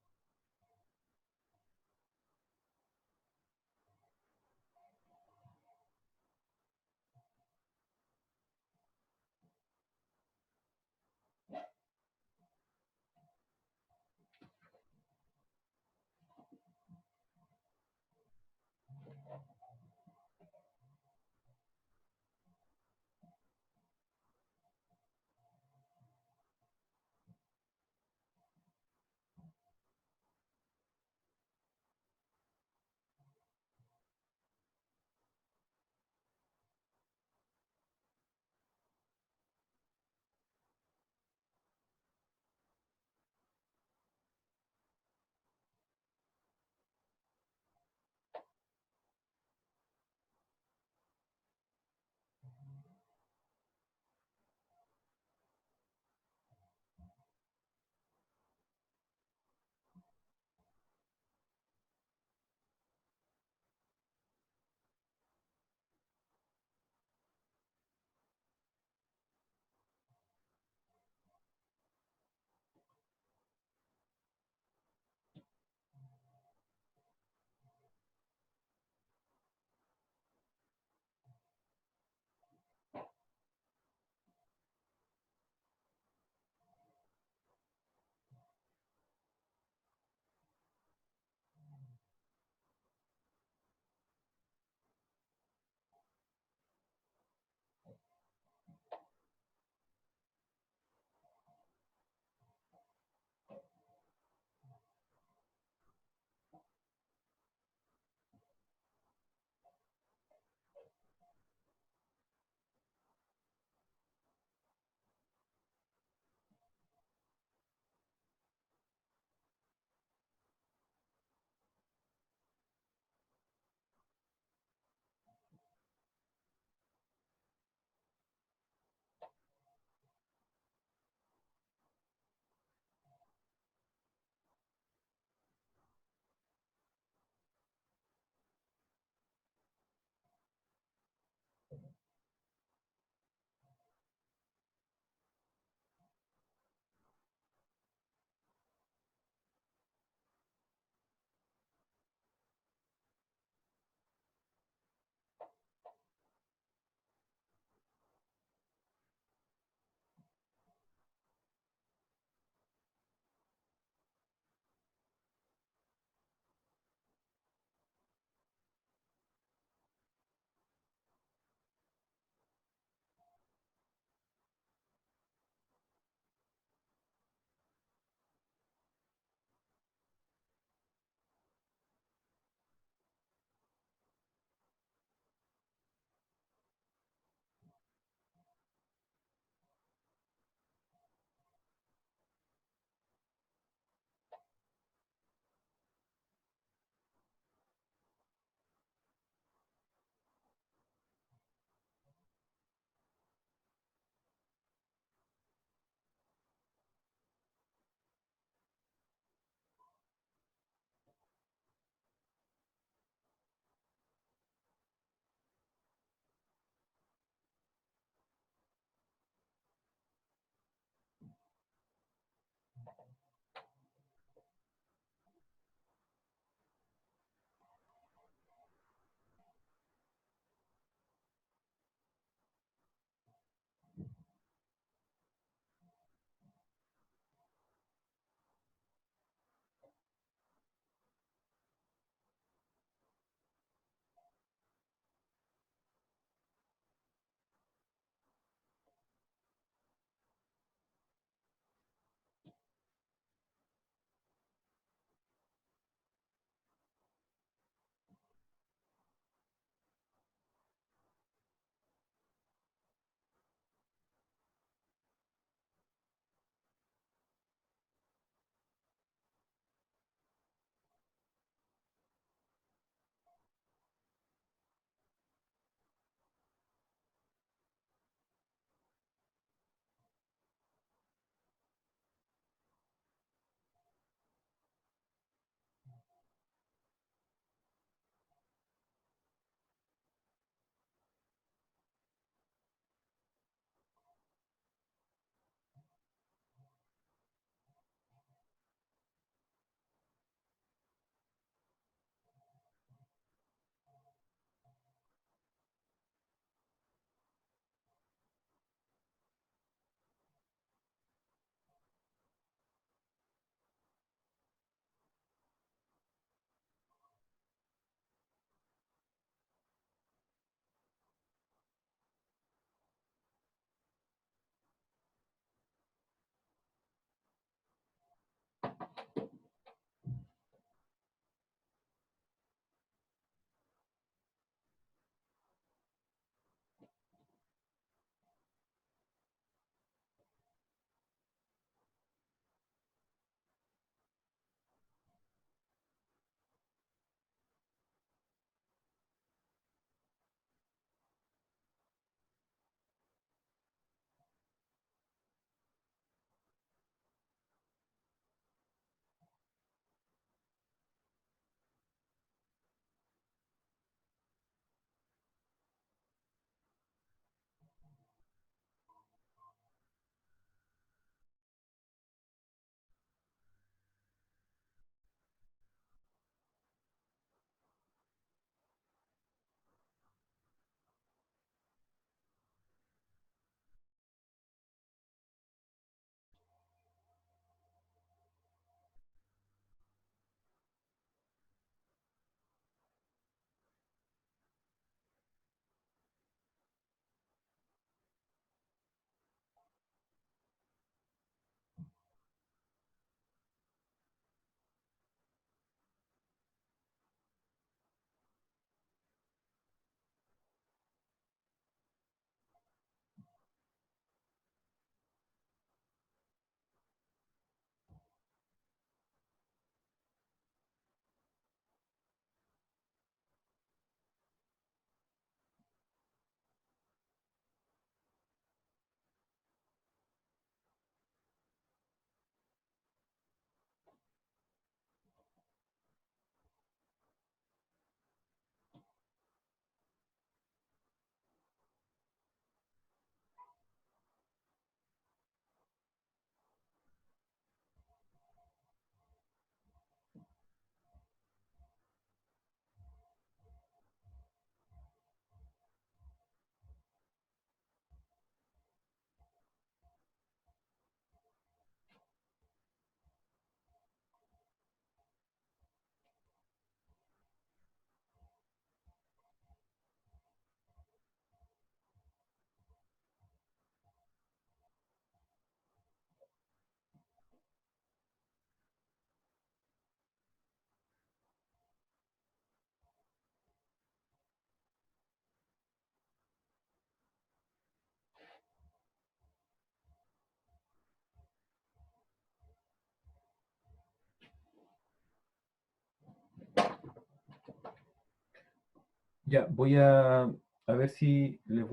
S1: Ya, voy a ver si les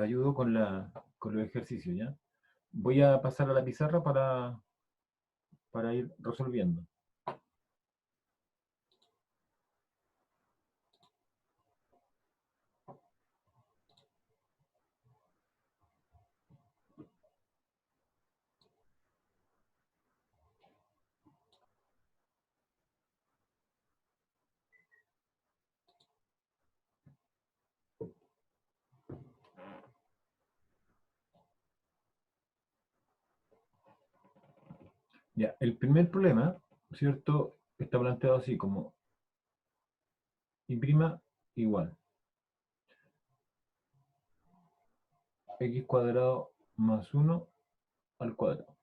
S1: ayudo con los ejercicios, ¿ya? Voy a pasar a la pizarra para ir resolviendo. Ya, el primer problema, ¿cierto? Está planteado así como y' igual x cuadrado más 1 al cuadrado.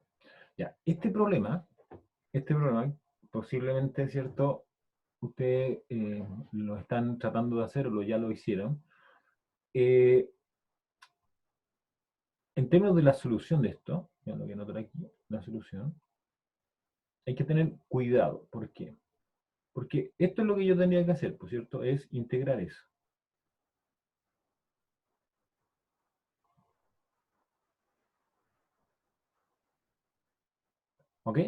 S1: Ya, este problema posiblemente, ¿cierto? Ustedes lo están tratando de hacer o ya lo hicieron. Eh, en términos de la solución de esto, ya lo voy a anotar aquí, la solución, hay que tener cuidado. ¿Por qué? Porque esto es lo que yo tendría que hacer, por cierto, es integrar eso. ¿Ok?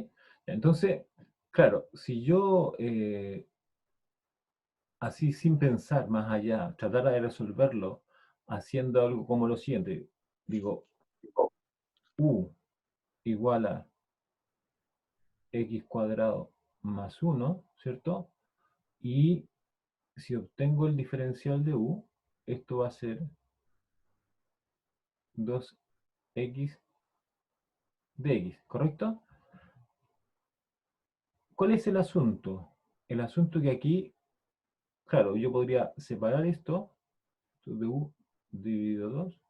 S1: Entonces, claro, si yo así sin pensar más allá, tratara de resolverlo haciendo algo como lo siguiente, digo, u igual a x cuadrado más 1, ¿cierto? Y si obtengo el diferencial de u, esto va a ser 2x de x, ¿correcto? ¿Cuál es el asunto? El asunto que aquí, claro, yo podría separar esto de u dividido 2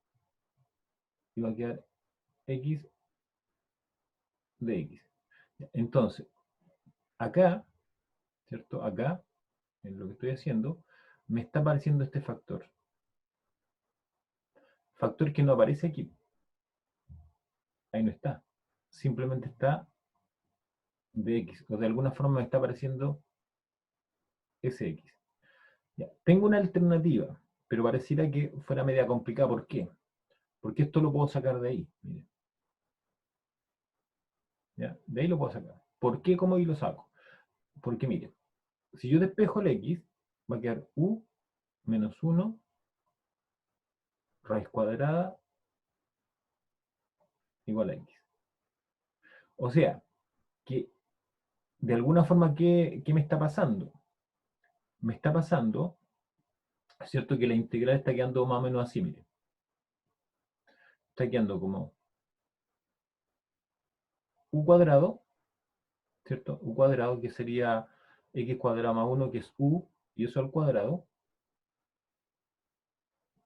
S1: y va a quedar x de x. Entonces, acá, ¿cierto? Acá, en lo que estoy haciendo, me está apareciendo este factor. Factor que no aparece aquí. Ahí no está. Simplemente está de x. O de alguna forma me está apareciendo sx. Ya. Tengo una alternativa, pero pareciera que fuera media complicada. ¿Por qué? Porque esto lo puedo sacar de ahí. Miren. ¿Ya? De ahí lo puedo sacar. ¿Por qué? ¿Cómo y lo saco? Porque miren, si yo despejo el x, va a quedar u menos 1 raíz cuadrada igual a x. O sea, que de alguna forma, ¿qué me está pasando? Me está pasando, ¿cierto? Que la integral está quedando más o menos así, mire. Está quedando como u cuadrado, ¿cierto? U cuadrado que sería x cuadrado más 1, que es u, y eso al cuadrado,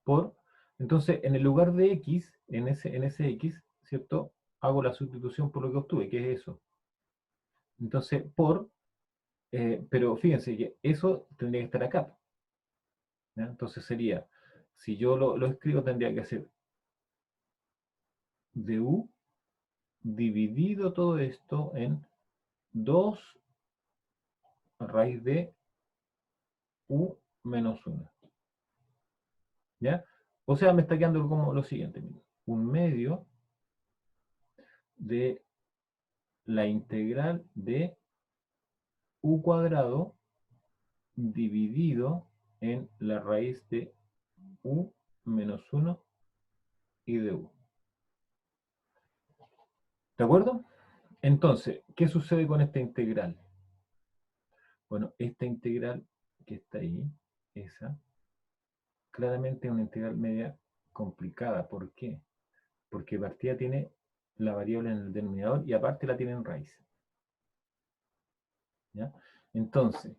S1: por, entonces en el lugar de x, en ese x, ¿cierto? Hago la sustitución por lo que obtuve, que es eso. Entonces, pero fíjense que eso tendría que estar acá. ¿Ya? Entonces sería, si yo lo escribo, tendría que ser du dividido todo esto en 2 raíz de u menos 1. ¿Ya? O sea, me está quedando como lo siguiente. Un medio de la integral de u cuadrado dividido en la raíz de u menos 1 y de u. ¿De acuerdo? Entonces, ¿qué sucede con esta integral? Bueno, esta integral que está ahí, esa, claramente es una integral media complicada. ¿Por qué? Porque partida tiene la variable en el denominador y aparte la tiene en raíz. ¿Ya? Entonces,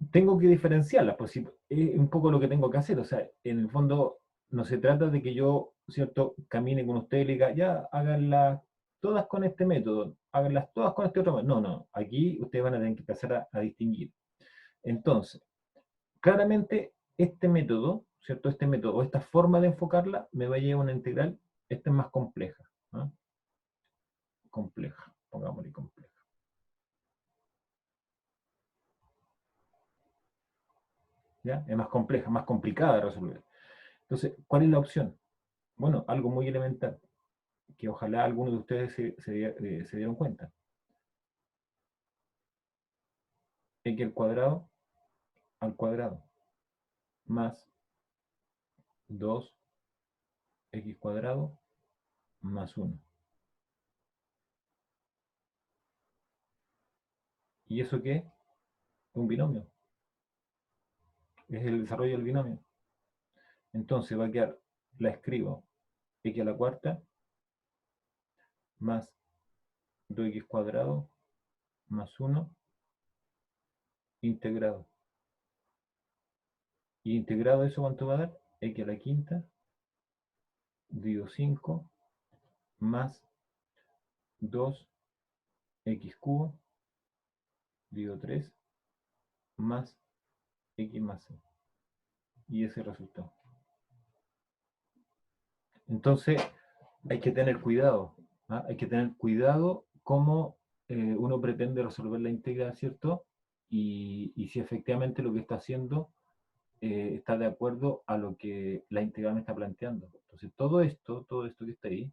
S1: tengo que diferenciarlas, pues es un poco lo que tengo que hacer. O sea, en el fondo, no se trata de que yo, ¿cierto?, camine con usted y le diga, ya, háganlas todas con este método, háganlas todas con este otro método. No, no, aquí ustedes van a tener que empezar a distinguir. Entonces, claramente, este método, ¿cierto?, este método o esta forma de enfocarla me va a llevar a una integral, esta es más compleja. ¿No? Compleja, pongámosle compleja. ¿ya? Es más compleja, más complicada de resolver. Entonces, ¿cuál es la opción? Bueno, algo muy elemental, que ojalá algunos de ustedes se dieron cuenta. X al cuadrado más 2x² más 1. ¿Y eso qué? Es un binomio. Es el desarrollo del binomio. Entonces va a quedar, la escribo, x² más 2x² más 1 integrado. Y integrado eso, ¿cuánto va a dar? X⁵ dividido 5 más 2x³ dividido 3 más x más 6. Y ese resultado. Entonces, hay que tener cuidado. ¿Ah? Hay que tener cuidado cómo uno pretende resolver la integral, ¿cierto? Y si efectivamente lo que está haciendo está de acuerdo a lo que la integral me está planteando. Entonces, todo esto que está ahí,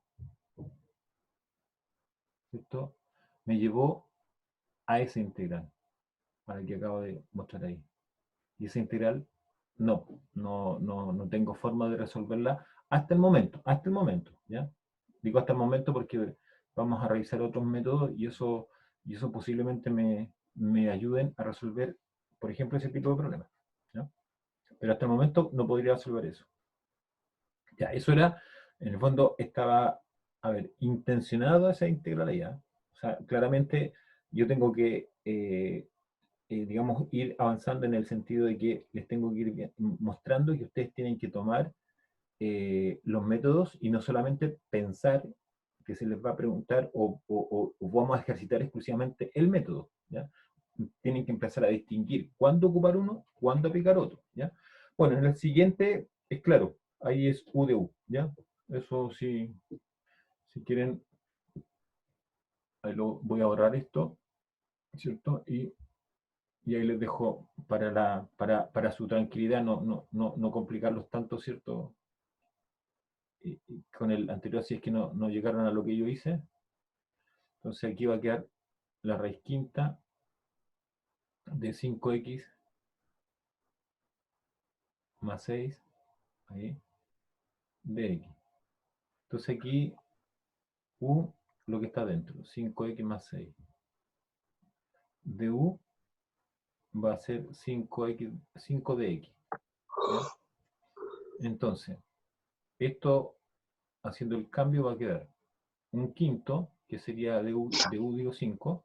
S1: ¿cierto? Me llevó a esa integral, a la que acabo de mostrar ahí. Y esa integral, no tengo forma de resolverla hasta el momento, ¿ya? Digo hasta el momento porque vamos a revisar otros métodos y eso posiblemente me ayuden a resolver, por ejemplo, ese tipo de problemas, ¿ya? Pero hasta el momento no podría resolver eso. Ya, eso era, en el fondo, estaba, a ver, intencionado esa integralidad. O sea, claramente yo tengo que, digamos, ir avanzando en el sentido de que les tengo que ir mostrando que ustedes tienen que tomar los métodos y no solamente pensar que se les va a preguntar o vamos a ejercitar exclusivamente el método, ¿ya? Tienen que empezar a distinguir cuándo ocupar uno, cuándo aplicar otro, ¿ya? Bueno, en el siguiente es claro, ahí es U de U, ¿ya? Eso sí, si quieren, ahí lo voy a ahorrar esto, ¿cierto? Y ahí les dejo para su tranquilidad, no complicarlos tanto, ¿cierto? Y con el anterior, si es que no llegaron a lo que yo hice. Entonces aquí va a quedar la raíz quinta de 5x más 6 ahí, de x. Entonces aquí u, lo que está dentro, 5x más 6. De u va a ser 5 de x. ¿Ya? Entonces, esto, haciendo el cambio, va a quedar un quinto, que sería de u digo 5,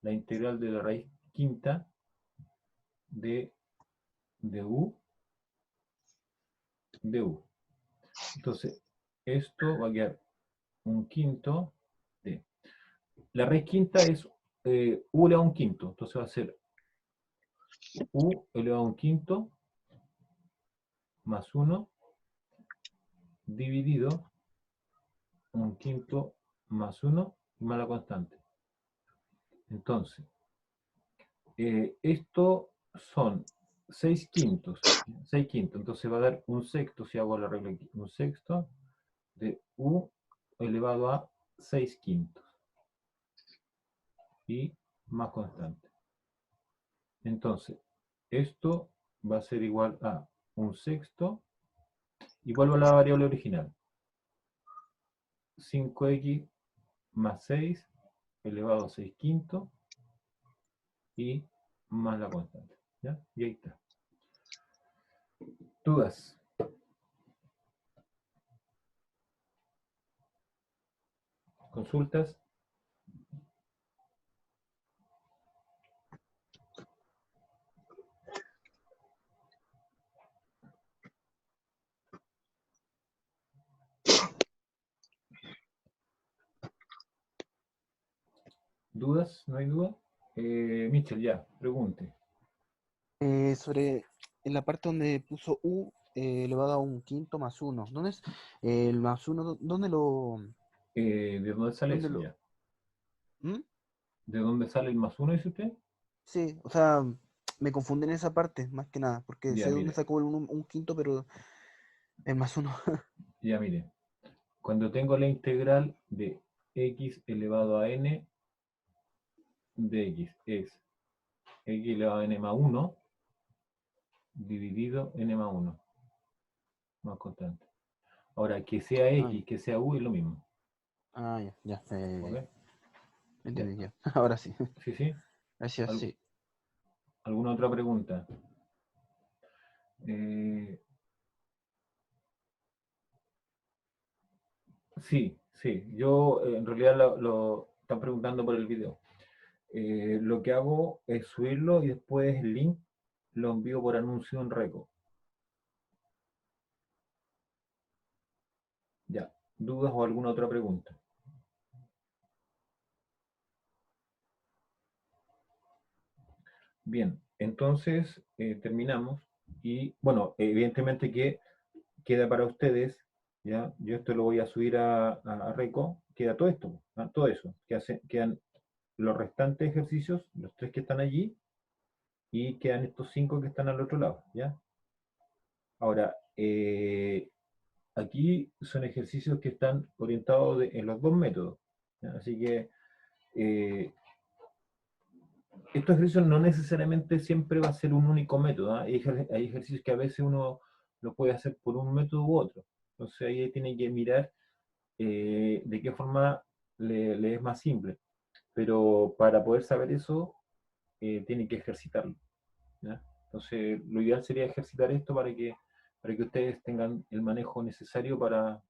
S1: la integral de la raíz quinta de u de u. Entonces, esto va a quedar un quinto de... La raíz quinta es u elevado a un quinto, entonces va a ser u elevado a un quinto más 1 dividido un quinto más 1 más la constante. Entonces, esto son 6 quintos, 6 quintos, entonces va a dar un sexto, si hago la regla aquí, un sexto de u elevado a 6 quintos y más constante. Entonces, esto va a ser igual a un sexto, y vuelvo a la variable original. 5x más 6 elevado a 6 quintos y más la constante. ¿Ya? Y ahí está. ¿Dudas? ¿Consultas? ¿Dudas? ¿No hay duda? Michel, ya, pregunte.
S2: Sobre en la parte donde puso u elevado a un quinto más 1. ¿Dónde es el más 1? ¿Dónde lo...?
S1: ¿De dónde sale
S2: ¿Dónde
S1: eso
S2: lo...?
S1: ya?
S2: ¿Mm?
S1: ¿De dónde sale el más 1, dice usted?
S2: Sí, o sea, me confundí en esa parte, más que nada, porque
S1: Ya,
S2: sé dónde
S1: mire.
S2: sacó un quinto, pero el más uno.
S1: Ya, mire. Cuando tengo la integral de x elevado a n de x es x elevado a n más 1 dividido n más 1, más constante. Ahora, que sea
S2: Ah,
S1: x, que sea u es lo mismo.
S2: ya.
S1: ¿Ok?
S2: Entendí ya. Ahora sí.
S1: Sí, sí.
S2: Gracias, sí.
S1: ¿Alguna otra pregunta? Eh, sí, sí. Yo en realidad lo están preguntando por el video. Lo que hago es subirlo y después el link lo envío por anuncio en Reco. Ya. ¿Dudas o alguna otra pregunta? Bien, entonces terminamos y bueno, evidentemente que queda para ustedes, ¿ya? Yo esto lo voy a subir a Reco, queda todo esto, ¿ah? Todo eso, quedan los restantes ejercicios, los 3 que están allí, y quedan estos 5 que están al otro lado, ¿ya? Ahora, aquí son ejercicios que están orientados en los dos métodos, ¿ya? Así que eh, estos ejercicios no necesariamente siempre va a ser un único método, ¿ah? Hay ejercicios que a veces uno lo puede hacer por un método u otro. Entonces ahí tiene que mirar de qué forma le es más simple. Pero para poder saber eso, tiene que ejercitarlo, ¿ya? Entonces lo ideal sería ejercitar esto para que ustedes tengan el manejo necesario para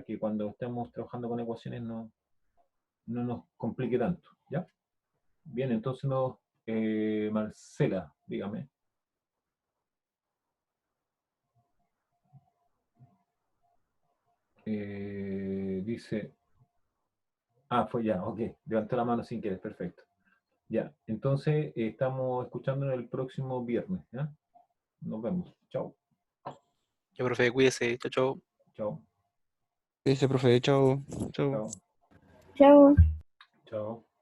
S1: que cuando estemos trabajando con ecuaciones no nos complique tanto, ¿ya? Bien, entonces Marcela, dígame. Dice, fue ya, ok, levantó la mano sin querer, perfecto. Ya, entonces estamos escuchando el próximo viernes, ¿ya? Nos vemos, chao,
S6: Ya, profe, cuídese. Chao, chao.
S1: chao,
S2: Ese profe, chao. Chao.
S1: chao,
S7: Chao.
S1: chao.